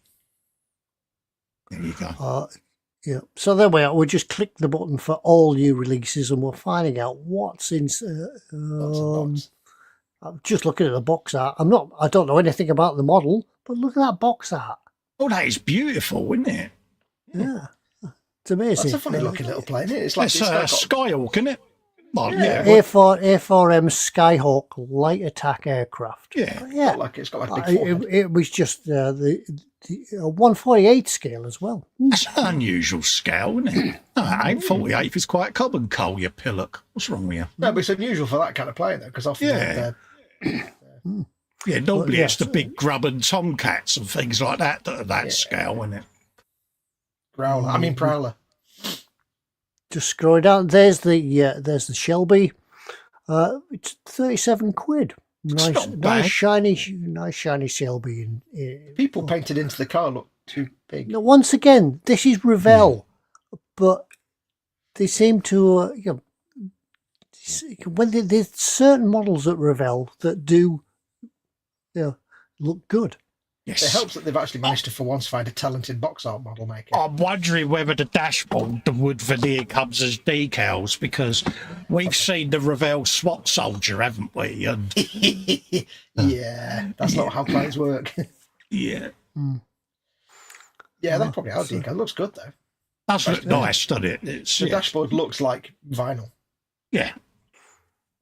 There you go. Yeah. So there we are. We'll just click the button for all new releases and we're finding out what's in. I'm just looking at the box art. I don't know anything about the model, but look at that box art. Oh, that is beautiful, isn't it? Yeah. It's amazing. That's a funny looking little plane, isn't it? It's like It's a Skyhawk, isn't it? Well, A4M Skyhawk light attack aircraft. Yeah. It's got like a big forehead. It was just the 148 scale as well. That's an unusual scale, isn't it? No, 848 is quite common, Cole, you pillock. What's wrong with you? No, but it's unusual for that kind of plane, though, because often Yeah, normally it's the big grub and tomcats and things like that are that scale, isn't it? Prowler. Just scroll down. There's the Shelby. It's 37 quid. Nice shiny Shelby. People painted into the car look too big. Now, once again, this is Revell, but they seem to when there's certain models at Revell that do look good. Yes. It helps that they've actually managed to, for once, find a talented box art model maker. I'm wondering whether the dashboard, the wood veneer comes as decals, because we've seen the Revell SWAT soldier, haven't we? And yeah, that's not how planes work. Yeah, they probably are decal. It looks good, though. That's look nice, doesn't it? The dashboard looks like vinyl. Yeah.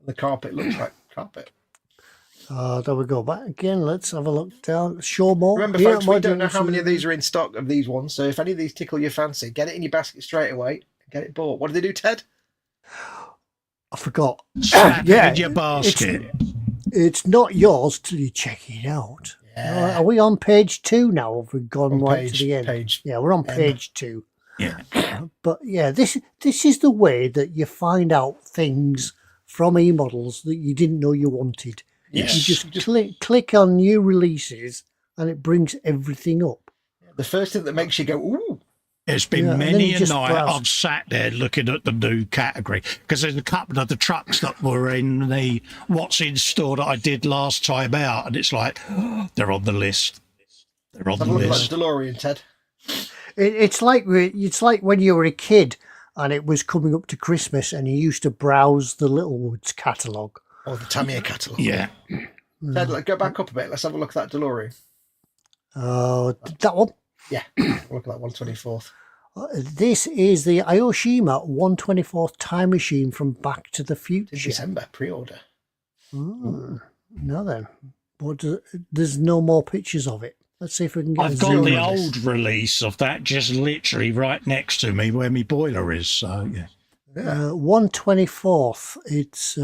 The carpet looks like carpet. There we go. Back again. Let's have a look down. Show more. Remember, folks, we don't know how many of these are in stock of these ones. So if any of these tickle your fancy, get it in your basket straight away and get it bought. What do they do, Ted? I forgot. Slap it in your basket. It's not yours till you check it out. Yeah. Are we on page 2 now? Have we gone right to the end? We're on M. page 2. Yeah. But yeah, this is the way that you find out things from eModels that you didn't know you wanted. Yes. You just click on new releases and it brings everything up. The first thing that makes you go, ooh. It's been many a night browse. I've sat there looking at the new category, because there's a couple of the trucks that were in the what's in store that I did last time out, and it's like, they're on the list. They're on the list. Like DeLorean, Ted. It's like when you were a kid and it was coming up to Christmas and you used to browse the Littlewoods catalogue. Or the Tamiya catalogue. Yeah. Ted, go back up a bit. Let's have a look at that DeLorean. That one? Yeah. Look at that 124th. This is the Aoshima 124th time machine from Back to the Future. December pre-order. Now then, there's no more pictures of it. Let's see if we can get I've got the old release of that just literally right next to me where my boiler is. So, yeah. 124th. It's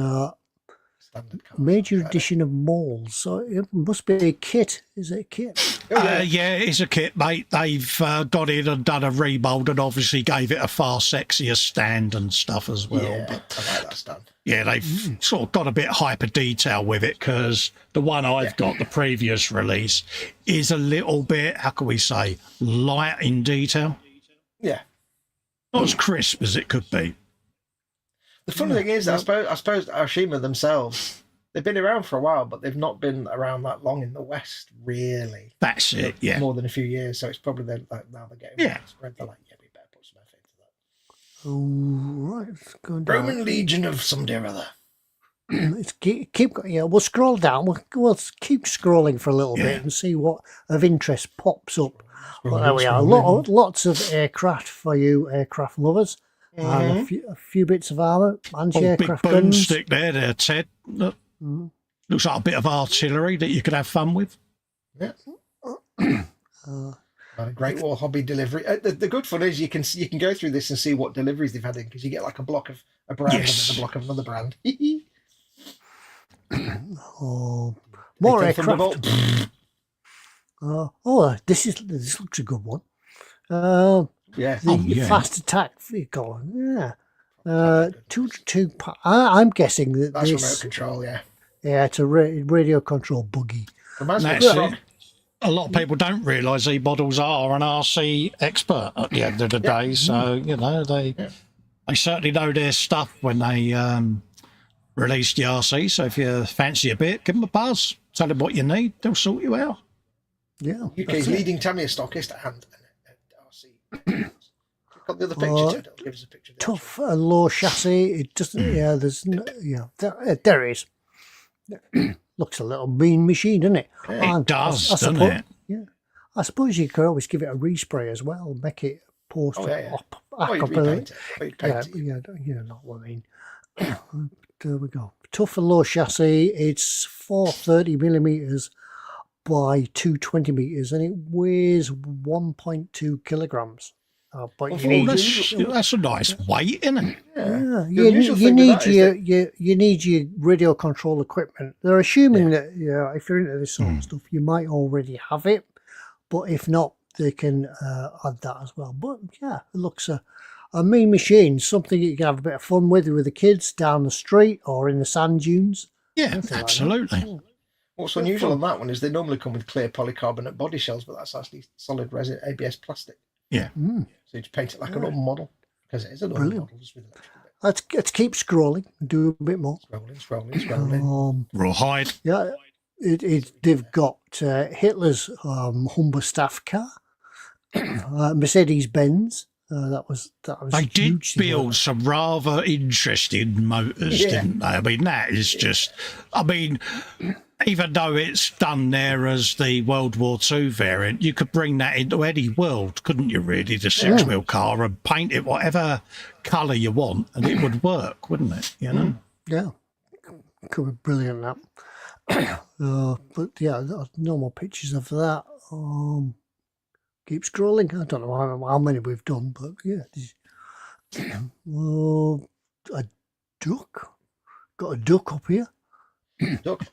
Standard car. major edition of Malls. So it must be a kit. Is it a kit? Yeah, it's a kit, mate. They've gone in and done a remold and obviously gave it a far sexier stand and stuff as well. Yeah, But, I like that stand. yeah, they've sort of got a bit hyper detail with it, because the one I've got, the previous release, is a little bit, how can we say, light in detail. Yeah. Not as crisp as it could be. The funny thing is, I suppose Aoshima themselves, they've been around for a while, but they've not been around that long in the West, really. That's it, yeah. More than a few years, so it's probably now they're getting spread. They're like, yeah, we better put some effort into Oh, right, it's going down. Roman legion of some dear other. Let's keep yeah, we'll scroll down. We'll keep scrolling for a little bit and see what of interest pops up. Well, there we are. Lots of aircraft for you aircraft lovers. And a few bits of armour, anti-aircraft big guns. boomstick there, Ted. Look. Looks like a bit of artillery that you could have fun with. Yeah. A Great Wall hobby delivery. The good fun is you can go through this and see what deliveries they've had in, because you get like a block of a brand and then a block of another brand. More aircraft. This looks a good one. The fast attack vehicle. Yeah. I'm guessing that that's this remote control. Yeah. Yeah, it's a radio control buggy. A lot of people don't realise eModels are an RC expert at the end of the day. So, they certainly know their stuff when they release the RC. So if you fancy a bit, give them a buzz. Tell them what you need. They'll sort you out. Yeah. UK's leading Tamiya stockist and RC. Click on the other picture, Ted. It'll give us a picture. Tough, low chassis. It doesn't, there's there is. Looks a little mean machine, doesn't it? It does, doesn't it? Yeah. I suppose you could always give it a respray as well, make it post up. You'd repaint it. You know what I mean. There we go. Tough and low chassis. It's 430 millimeters by 220 meters, and it weighs 1.2 kilograms. But that's a nice weight, isn't it? Yeah. You need your radio control equipment. They're assuming that if you're into this sort of stuff, you might already have it, but if not, they can add that as well. But yeah, it looks a mean machine, something you can have a bit of fun with the kids down the street or in the sand dunes. Yeah, absolutely. Like What's unusual on that one is they normally come with clear polycarbonate body shells, but that's actually solid resin ABS plastic. Yeah. So you just paint it like a normal model, because it is a normal model. Just with let's keep scrolling and do a bit more. Scrolling. Rawhide. Yeah, they've got Hitler's Humber staff car, Mercedes Benz. That was they did build some rather interesting motors, didn't they? I mean, that is just. I mean, even though it's done there as the World War II variant, you could bring that into any world, couldn't you, really, the six-wheel car, and paint it whatever colour you want, and it would work, wouldn't it, Yeah. Could be brilliant, that. But, yeah, no more pictures of that. Keep scrolling. I don't know how many we've done, but, yeah. A duck. Got a duck up here.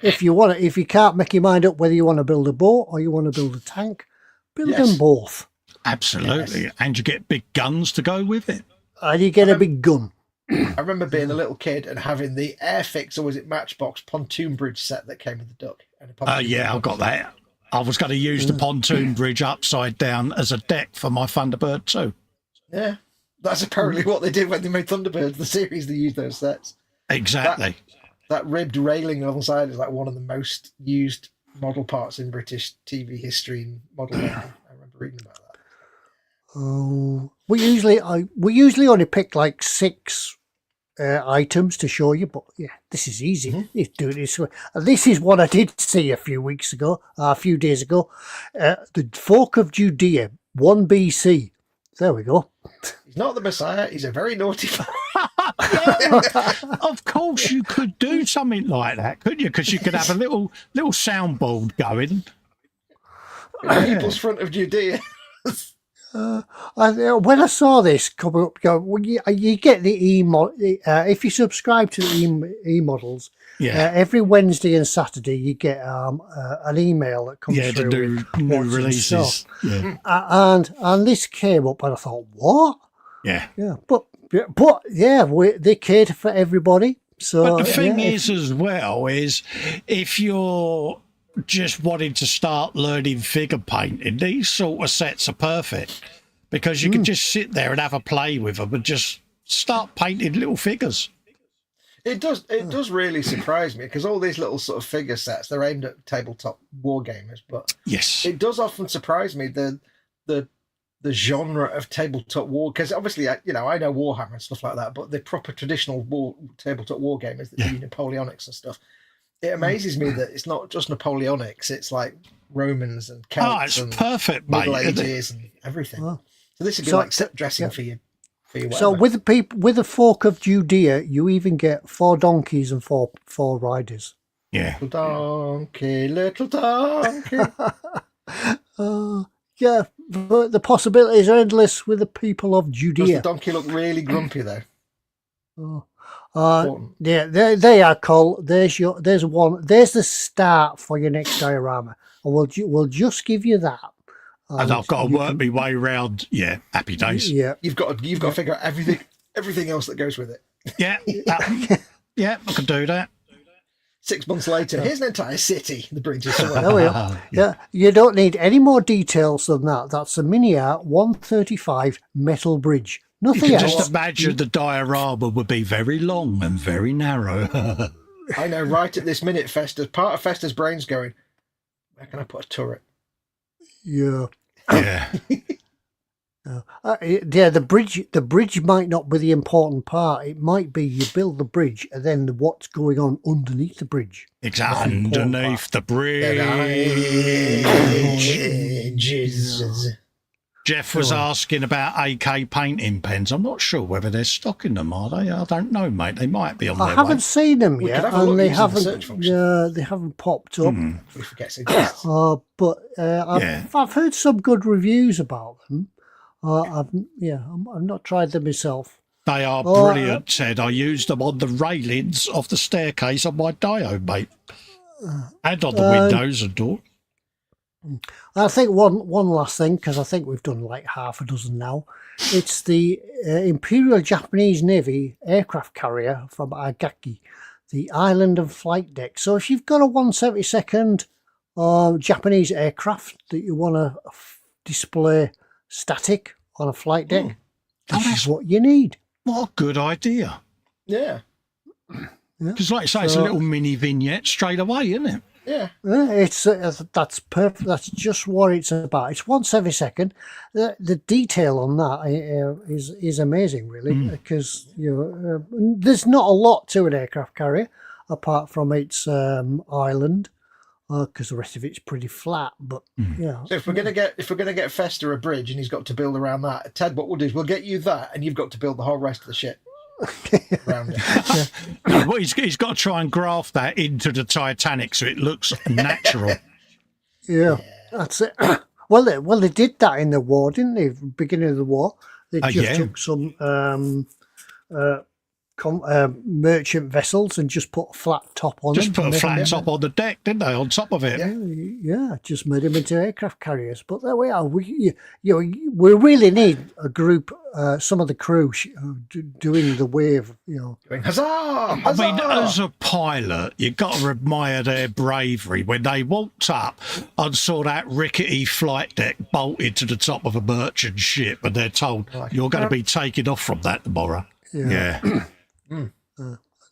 If you can't make your mind up whether you want to build a boat or you want to build a tank, build them both. Absolutely, and you get big guns to go with it. And you get a big gun. I remember being a little kid and having the Airfix, or was it Matchbox, pontoon bridge set that came with the duck. I've got that. I was going to use the pontoon bridge upside down as a deck for my Thunderbird too. Yeah, that's apparently what they did when they made Thunderbirds, the series. They used those sets. Exactly. That ribbed railing alongside is like one of the most used model parts in British TV history and Modelmaking. I remember reading about that. Oh, we usually only pick like 6 items to show you, but yeah, this is easy. You do this. This is what I did see a few days ago. The folk of Judea, 1 BC. There we go. He's not the Messiah. He's a very naughty. Of course, you could do something like that, couldn't you? Because you could have a little soundboard going. People's front of Judea. When I saw this come up, you get the if you subscribe to the eModels, every Wednesday and Saturday you get an email that comes through the new releases. And this came up, and I thought, what? Yeah, but they cater for everybody. So, but the thing is, as well, is if you're just wanting to start learning figure painting, these sort of sets are perfect, because you can just sit there and have a play with them and just start painting little figures. It does really surprise me, because all these little sort of figure sets, they're aimed at tabletop war gamers, but yes, it does often surprise me the genre of tabletop war, because obviously, I know Warhammer and stuff like that, but the proper traditional tabletop war gamers that do Napoleonics and stuff, it amazes me that it's not just Napoleonics, it's like Romans and Celts and perfect, Middle mate, Ages and everything. So this would be So- like set dressing for you. So with the folk of Judea, you even get 4 donkeys and four riders. Yeah. Little donkey. Yeah, but the possibilities are endless with the people of Does Judea. the donkey look really grumpy though? Yeah, they are, Col. There's one. There's the start for your next diorama, and we'll just give you that. And I've got to work my way round. Yeah, happy days. Yeah, You've got to figure out everything else that goes with it. Yeah, yeah, I can do that. 6 months later, here's an entire city. The bridge is there we are. Yeah, you don't need any more details than that. That's a mini art 135 metal bridge. You Nothing can else. just imagine the diorama would be very long and very narrow. I know. Right at this minute, part of Festa's brain's going, where can I put a turret? Yeah. Yeah. Yeah, the bridge might not be the important part. It might be you build the bridge and then what's going on underneath the bridge. Exactly. Underneath the bridge. Jeff was asking about AK painting pens. I'm not sure whether they're stocking them, are they? I don't know, mate. They might be on I their haven't way. seen them We yet, could have a look and they using the search haven't. function. They haven't popped up. We forget to guess. But I've heard some good reviews about them. I've not tried them myself. They are brilliant, Ted. I used them on the railings of the staircase on my dio, mate. And on the windows and door. I think one last thing, because I think we've done like half a dozen now. It's the Imperial Japanese Navy aircraft carrier from Agaki, the island and flight deck. So if you've got a 172nd Japanese aircraft that you want to display static on a flight deck, this is what you need. What a good idea. Yeah. Because like I say, it's a little mini vignette straight away, isn't it? Yeah. It's that's perfect. That's just what it's about. It's 1/72. The detail on that is amazing, really, because there's not a lot to an aircraft carrier apart from its island, because the rest of it's pretty flat. But yeah. So if we're gonna get Fester a bridge and he's got to build around that, Ted, what we'll do is we'll get you that, and you've got to build the whole rest of the shit around it. Well, he's got to try and graft that into the Titanic so it looks natural. Yeah, that's it. Well, they did that in the war, didn't they? Beginning of the war, they just took some merchant vessels and just put a flat top on them. Just put a flat top on the deck, didn't they? On top of it. Yeah, just made them into aircraft carriers. But there we are. We really need a group, some of the crew doing the wave. Going, huzzah! I mean, as a pilot, you've got to admire their bravery when they walked up and saw that rickety flight deck bolted to the top of a merchant ship, and they're told you're going to be taken off from that tomorrow. Yeah.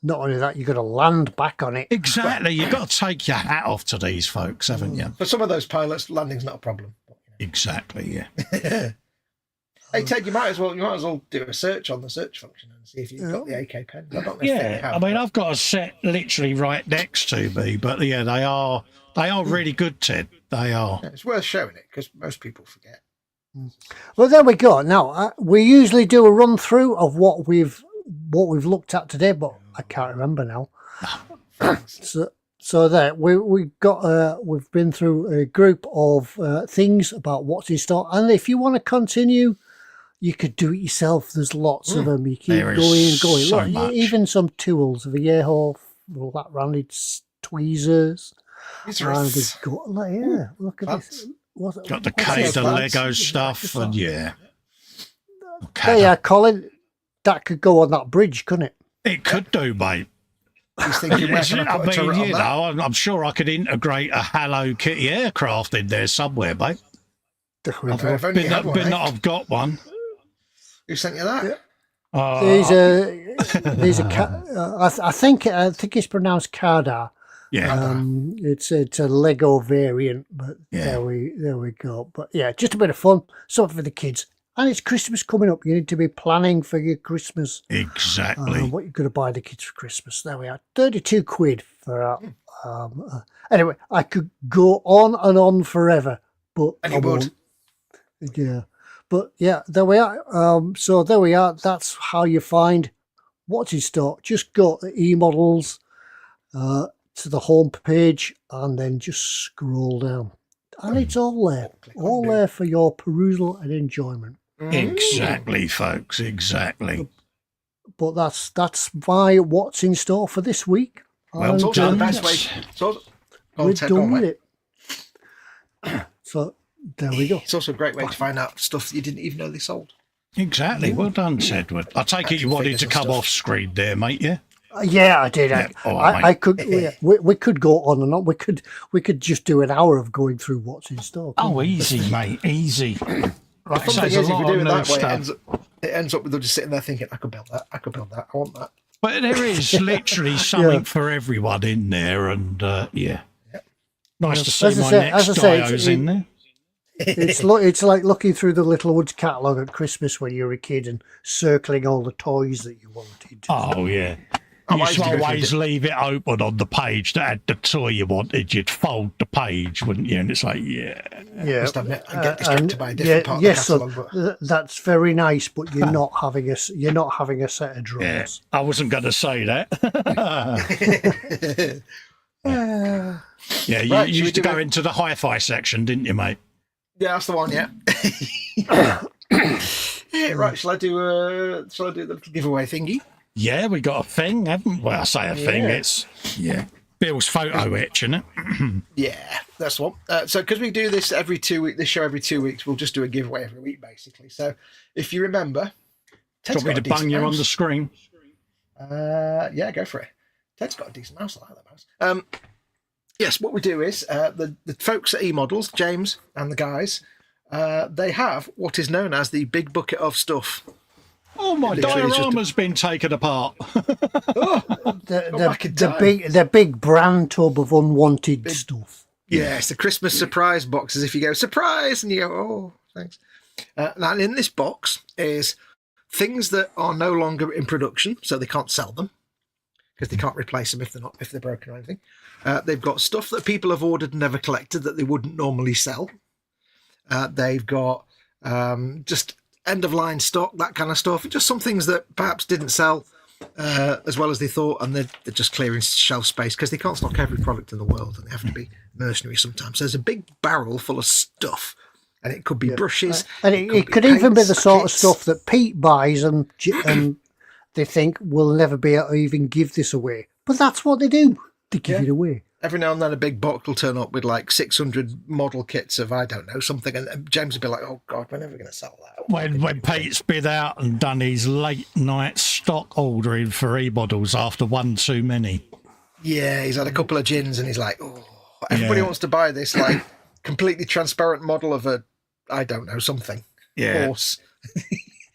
Not only that, you've got to land back on it. Exactly. You've got to take your hat off to these folks, haven't you? For some of those pilots, landing's not a problem. Exactly, yeah. Hey Ted, you might as well do a search on the search function and see if you've got the AK pen. I don't necessarily have. I mean, I've got a set literally right next to me, but yeah, they are really good, Ted. They are. Yeah, it's worth showing it because most people forget. Well, there we go. Now we usually do a run through of what we've looked at today, but I can't remember now. So there we've been through a group of things about what's in store, and if you want to continue, you could do it yourself. There's lots of them. You keep going and going. So Look, much. even some tools of a air hole, all that rounded tweezers. These And are we've got, look at this. Got the what's K, this? the Lego stuff, and yeah. There you are, Colin. That could go on that bridge, couldn't it? It could do, mate. He's thinking, where can I put a turret on that? I'm sure I could integrate a Hello Kitty aircraft in there somewhere, mate. If only you had one, eh? I've got one. Who sent you that? There's a I think it's pronounced Cardar. Yeah. It's a Lego variant, but Yeah. there we go. But yeah, just a bit of fun, something for the kids. And it's Christmas coming up. You need to be planning for your Christmas. Exactly. What you're going to buy the kids for Christmas. There we are. 32 quid for anyway, I could go on and on forever, but And I you would. won't. Yeah. But yeah, there we are. So there we are. That's how you find what's in stock. Just go to eModels, to the home page, and then just scroll down. And it's all there. All there for your perusal and enjoyment. Exactly, folks. Exactly. But that's my what's in store for this week. Well And, Also, the done. best way. So, we're Ted, go on, done with mate. it. So there we go. It's also a great way to find out stuff that you didn't even know they sold. Exactly. Well done, Edward. I take it you Action wanted figures to and come stuff. off screen there, mate, yeah? Yeah, I did. Yeah, all right, I mate. could. We could go on and on. We could just do an hour of going through what's in stock. Oh, easy, mate. Easy. The fun So thing there's a is, if lot you do of it new that way, stuff. it ends up with them just sitting there thinking, I could build that, I could build that, I want that. But there is literally something for everyone in there, and yeah. Nice to see As I my say- next as I say, dio's in there. It's like looking through the Little Woods catalogue at Christmas when you were a kid and circling all the toys that you wanted. Oh, yeah. I You used used to to go through always leave it open on the page that had the toy you wanted. You'd fold the page, wouldn't you? And it's like, yeah. Yeah, Must admit, I get distracted by a different part of yes, the so catalogue. that's very nice, but you're not having a set of drums. Yeah. I wasn't going to say that. Yeah, you Right, should we used to do go it? into the hi-fi section, didn't you, mate? Yeah, that's the one. Yeah. Yeah, right. Shall I do the little giveaway thingy? Yeah, we got a thing, haven't we? Well, I say a thing, Yeah. it's, Bill's photo etch, isn't it? Yeah, that's the one. So because we do this every 2 weeks, this show every 2 weeks, we'll just do a giveaway every week, basically. So if you remember, Do Ted's you want me got to a bung decent you on mouse. the screen? Yeah, go for it. Ted's got a decent mouse. I like that mouse. Yes, what we do is the folks at eModels, James and the guys, they have what is known as the big bucket of stuff. Oh, my Literally, it's just a- diorama's been taken apart. back in time. The big brand tub of unwanted stuff. Yeah, it's the Christmas surprise box. As if you go surprise, and you go, oh, thanks. Now in this box is things that are no longer in production, so they can't sell them because they can't replace them if they're broken or anything. They've got stuff that people have ordered and never collected that they wouldn't normally sell. They've got just end of line stock, that kind of stuff. Just some things that perhaps didn't sell as well as they thought, and they're just clearing shelf space because they can't stock every product in the world, and they have to be mercenary sometimes. So there's a big barrel full of stuff, and it could be brushes, And it could even be paints, the sort of kits. stuff that Pete buys and they think we'll never be able to even give this away. But that's what they do. They give it away. Every now and then a big box will turn up with like 600 model kits of, I don't know, something, and James will be like, oh God, we're never going to sell that. When Pete's been out and done his late night stock ordering for eModels after one too many. Yeah, he's had a couple of gins and he's like, oh, everybody wants to buy this like completely transparent model of a, I don't know, something. Yeah. Horse.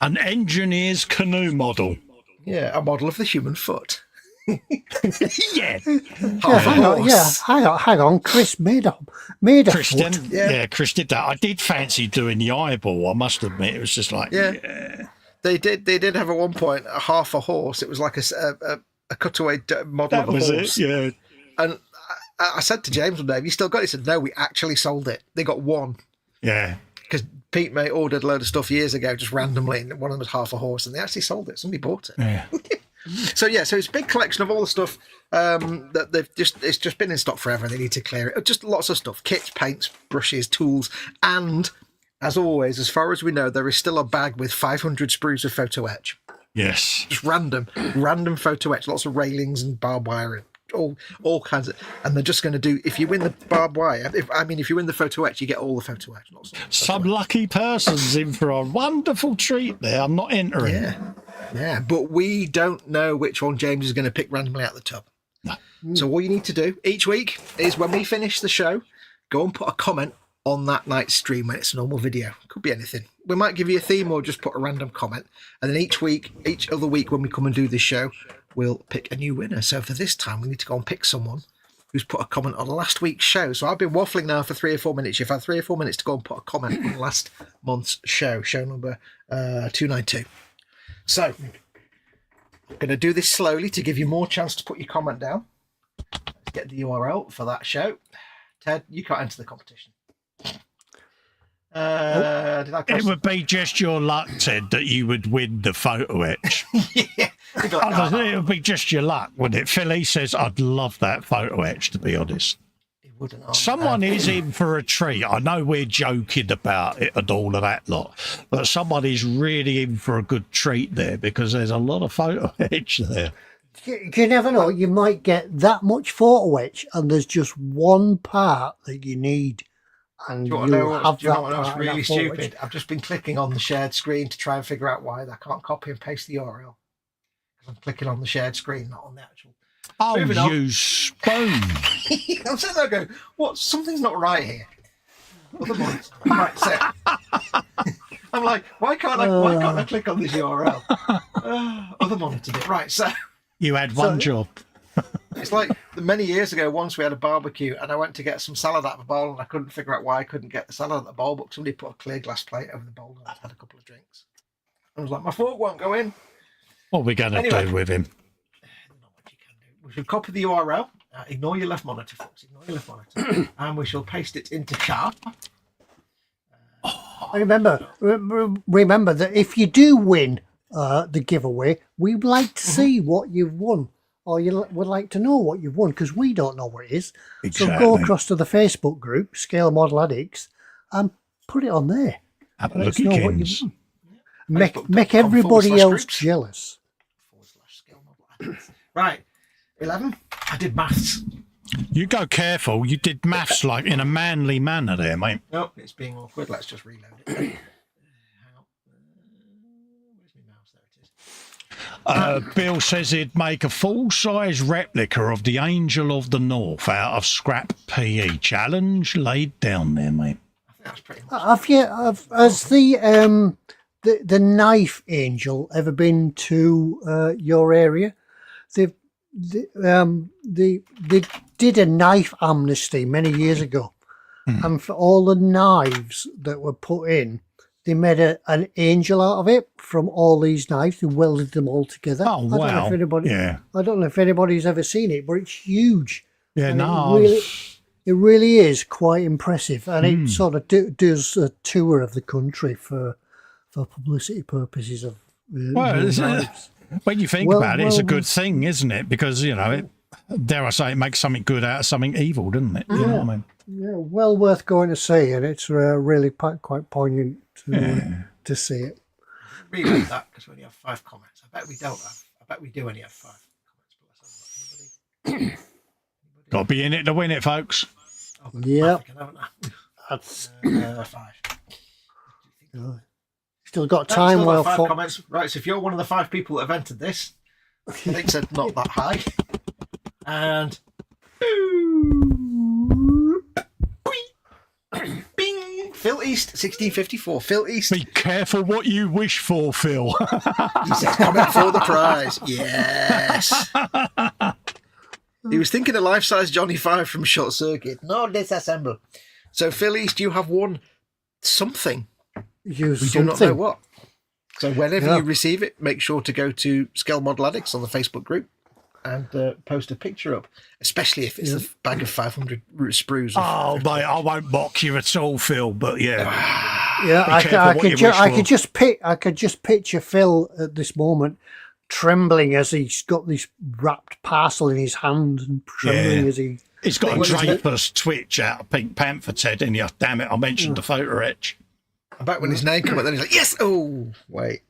An engineer's canoe model. Yeah, a model of the human foot. Yeah. Half a horse. Hang on. Chris made a Chris foot. did, yeah, Chris did that. I did fancy doing the eyeball, I must admit. It was just like, Yeah. They did have at one point a half a horse. It was like a cutaway model that of a was horse. it, yeah. And I said to James one day, have you still got it? He said, no, we actually sold it. They got one. Yeah. Because Pete May ordered a load of stuff years ago, just randomly, and one of them was half a horse, and they actually sold it. Somebody bought it. Yeah. So it's a big collection of all the stuff that it's just been in stock forever. They need to clear it. Just lots of stuff: kits, paints, brushes, tools, and as always, as far as we know, there is still a bag with 500 sprues of photo etch. Yes. Just random photo etch, lots of railings and barbed wire and all kinds of. And they're just going to do. If you win the barbed wire, if you win the photo etch, you get all the photo etch. Some lucky person's in for a wonderful treat there. I'm not entering. Yeah, but we don't know which one James is going to pick randomly out of the tub. No. So all you need to do each week is when we finish the show, go and put a comment on that night's stream when it's a normal video. Could be anything. We might give you a theme or just put a random comment. And then each other week when we come and do this show, we'll pick a new winner. So for this time, we need to go and pick someone who's put a comment on last week's show. So I've been waffling now for 3 or 4 minutes. You've had 3 or 4 minutes to go and put a comment on last month's show number 292. So I'm going to do this slowly to give you more chance to put your comment down. Let's get the URL for that show. Ted, you can't enter the competition. It would be just your luck, Ted, that you would win the photo etch. Yeah. It would be just your luck, wouldn't it? Philly says, I'd love that photo etch, to be honest. It wouldn't. Someone is in for a treat. I know we're joking about it and all of that lot, but someone is really in for a good treat there because there's a lot of photo etch there. You never know. You might get that much photo etch and there's just one part that you need. And do you want to know what's really stupid? I've just been clicking on the shared screen to try and figure out why I can't copy and paste the URL. Because I'm clicking on the shared screen, not on the actual. Oh, you spoon. I'm sitting there going, what? Something's not right here. Right, so I'm like, why can't I click on this URL? Other monitor bit. Right, so you had one job. It's like many years ago, once we had a barbecue and I went to get some salad out of a bowl and I couldn't figure out why I couldn't get the salad out of the bowl, but somebody put a clear glass plate over the bowl and I had a couple of drinks. I was like, my fork won't go in. What are we going to do with him? Not much you can do. We should copy the URL. Ignore your left monitor, folks. Ignore your left monitor. And we shall paste it into Sharp. Remember that if you do win the giveaway, we'd like to see what you've won. Or you would like to know what you've won because we don't know what it is. Exactly. So go across to the Facebook group, Scale Model Addicts, and put it on there. Have a Let look us know at what Kins. you've won. Make everybody else jealous. Right, 11. I did maths. You go careful. You did maths like in a manly manner there, mate. Nope, it's being awkward. Let's just reload it. Hang on. Where's my mouse? There it is. Bill says he'd make a full-size replica of the Angel of the North out of scrap PE. Challenge laid down there, mate. I think that's pretty much. Has the knife angel ever been to your area? They did a knife amnesty many years ago, and for all the knives that were put in, they made an angel out of it from all these knives. They welded them all together. Oh, wow. I don't know if anybody's ever seen it, but it's huge. Yeah, And no. it really is quite impressive, and it sort of does a tour of the country for publicity purposes of knives. When you think about it, it's a good thing, isn't it? Because, you know, dare I say, it makes something good out of something evil, doesn't it? You know what I mean? Yeah, well worth going to see, and it's really quite poignant to see it. Read like that because we only have 5 comments. I bet we don't have. I bet we do only have 5 comments. But let's have a look. Got to be in it to win it, folks. Yep. That's 5. Still got time while 5 comments. Right, so if you're one of the 5 people that have entered this, I think said not that high. And bing! Phil East, 1654. Phil East. Be careful what you wish for, Phil. He says, comment for the prize. Yes. He was thinking of life-size Johnny 5 from Short Circuit. No, disassemble. So, Phil East, you have won something. We do not know what. So whenever you receive it, make sure to go to Scale Model Addicts on the Facebook group and post a picture up, especially if it's a bag of 500 sprues. Oh, mate, I won't mock you at all, Phil, but yeah. I could just picture Phil at this moment trembling as he's got this wrapped parcel in his hand and trembling as he... He's got a Draper's Twitch out of Pink Panther, Ted, and damn it, I mentioned the photo etch. I bet when his name came up, then he's like, yes! Oh, wait.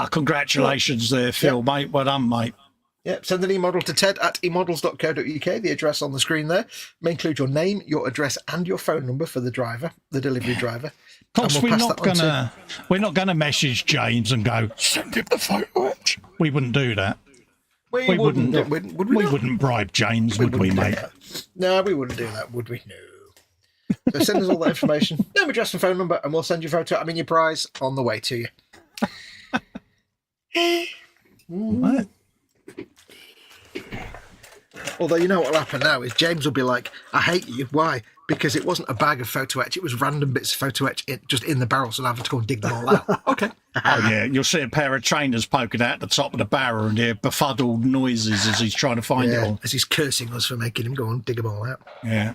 Congratulations there, Phil, mate. Well done, mate. Yep, send an e-model to ted@emodels.co.uk. The address on the screen there may include your name, your address, and your phone number for the driver, the delivery driver. Of course, we're not gonna message James and go, send him the photo etch. We wouldn't do that. We wouldn't bribe James, would we, mate? No, we wouldn't do that, would we? No. So send us all that information, name, address, and phone number, and we'll send your photo. I mean, your prize on the way to you. What? Although you know what will happen now is James will be like, I hate you. Why? Because it wasn't a bag of photo etch, it was random bits of photo etch just in the barrel, so I'm having to go and dig them all out. Okay. Oh, yeah, you'll see a pair of trainers poking out the top of the barrel and hear befuddled noises as he's trying to find it all. As he's cursing us for making him go and dig them all out. Yeah.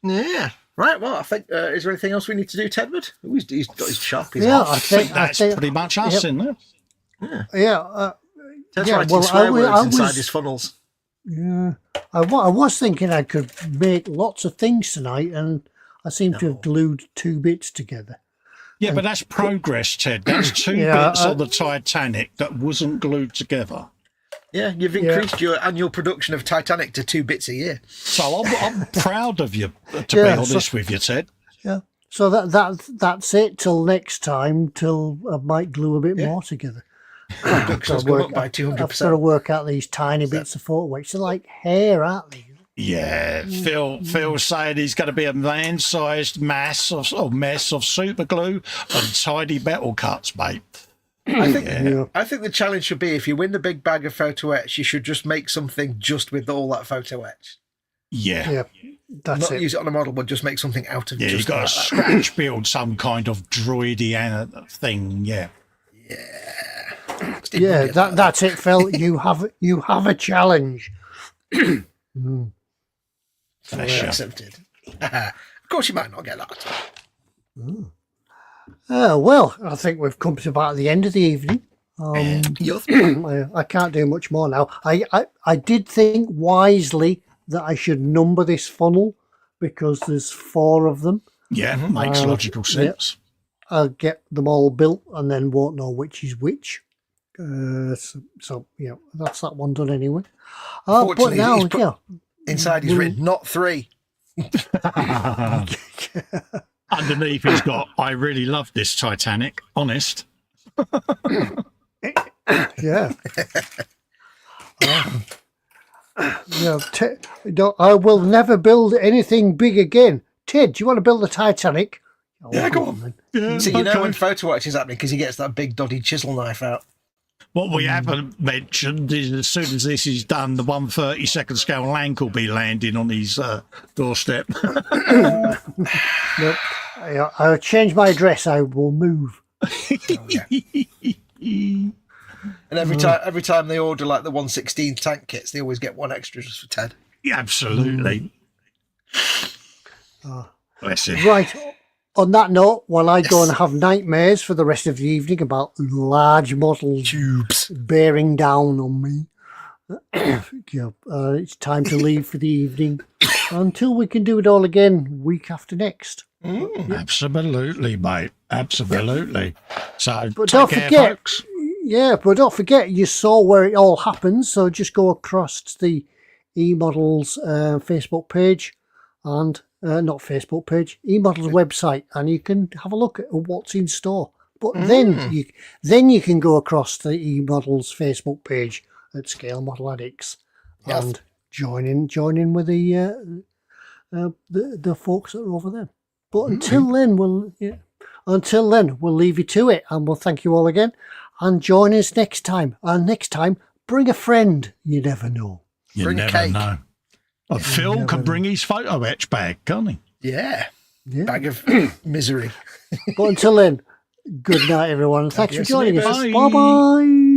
Yeah. Right, well, I think, is there anything else we need to do, Tedward? Ooh, he's got his Sharpies Yeah, on. I think that's pretty much us in there. Yeah. Ted's yeah, writing well, swear I words inside was- his funnels. Yeah. I was thinking I could make lots of things tonight, and I seem to have glued 2 bits together. Yeah, but that's progress, Ted. That's 2 bits on the Titanic that wasn't glued together. Yeah, you've increased your annual production of Titanic to 2 bits a year. So I'm proud of you, to be honest with you, Ted. Yeah. So that's it till next time, till I might glue a bit more together. Production's gone up by I've got to 200%. work out these tiny bits of photo etch. They're like hair, aren't they? Yeah, Phil's saying he's going to be a man-sized mess of super glue and tiny metal cuts, mate. I think the challenge should be, if you win the big bag of photo etch, you should just make something just with all that photo etch. Yeah, that's Not it. use it on a model, but just make something out of it. Yeah, you've got to scratch build some kind of droidy thing, yeah. Yeah, that's it, Phil. You have a challenge. Accepted. Of course, you might not get that. Well, I think we've come to about the end of the evening. I can't do much more now. I did think wisely that I should number this funnel because there's 4 of them. Yeah, makes logical sense. I'll get them all built and then won't know which is which. So yeah, that's that one done anyway. But Fortunately, now, he's put- Inside he's written, not 3. Underneath he's got, I really love this Titanic, honest. yeah. I will never build anything big again. Ted, do you want to build the Titanic? Yeah, go on. Then. Yeah, So you know when photo etch is happening because he gets that big dodgy chisel knife out. What we haven't mentioned is as soon as this is done, the 1/32 scale Lank will be landing on his doorstep. Nope. I'll change my address. I will move. And every time they order like the 1/16 tank kits, they always get 1 extra just for Ted. Yeah, absolutely. Bless him. Right. On that note, while I go and have nightmares for the rest of the evening about large models Tubes. bearing down on me, it's time to leave for the evening until we can do it all again week after next. Absolutely, mate. Absolutely. So But take don't care, forget, folks. yeah, but don't forget, you saw where it all happens. So just go across to the eModels Facebook page and not Facebook page, eModels website, and you can have a look at what's in store. But then you can go across to the eModels Facebook page at Scale Model Addicts and join in with the folks that are over there. But until then, we'll leave you to it, and we'll thank you all again, and join us next time. And next time, bring a friend. You never know. You Bring never cake. know. Phil can bring his photo etch bag, can't he? Yeah. Bag of misery. But until then, good night, everyone. Thanks for joining us. Bye. Bye bye.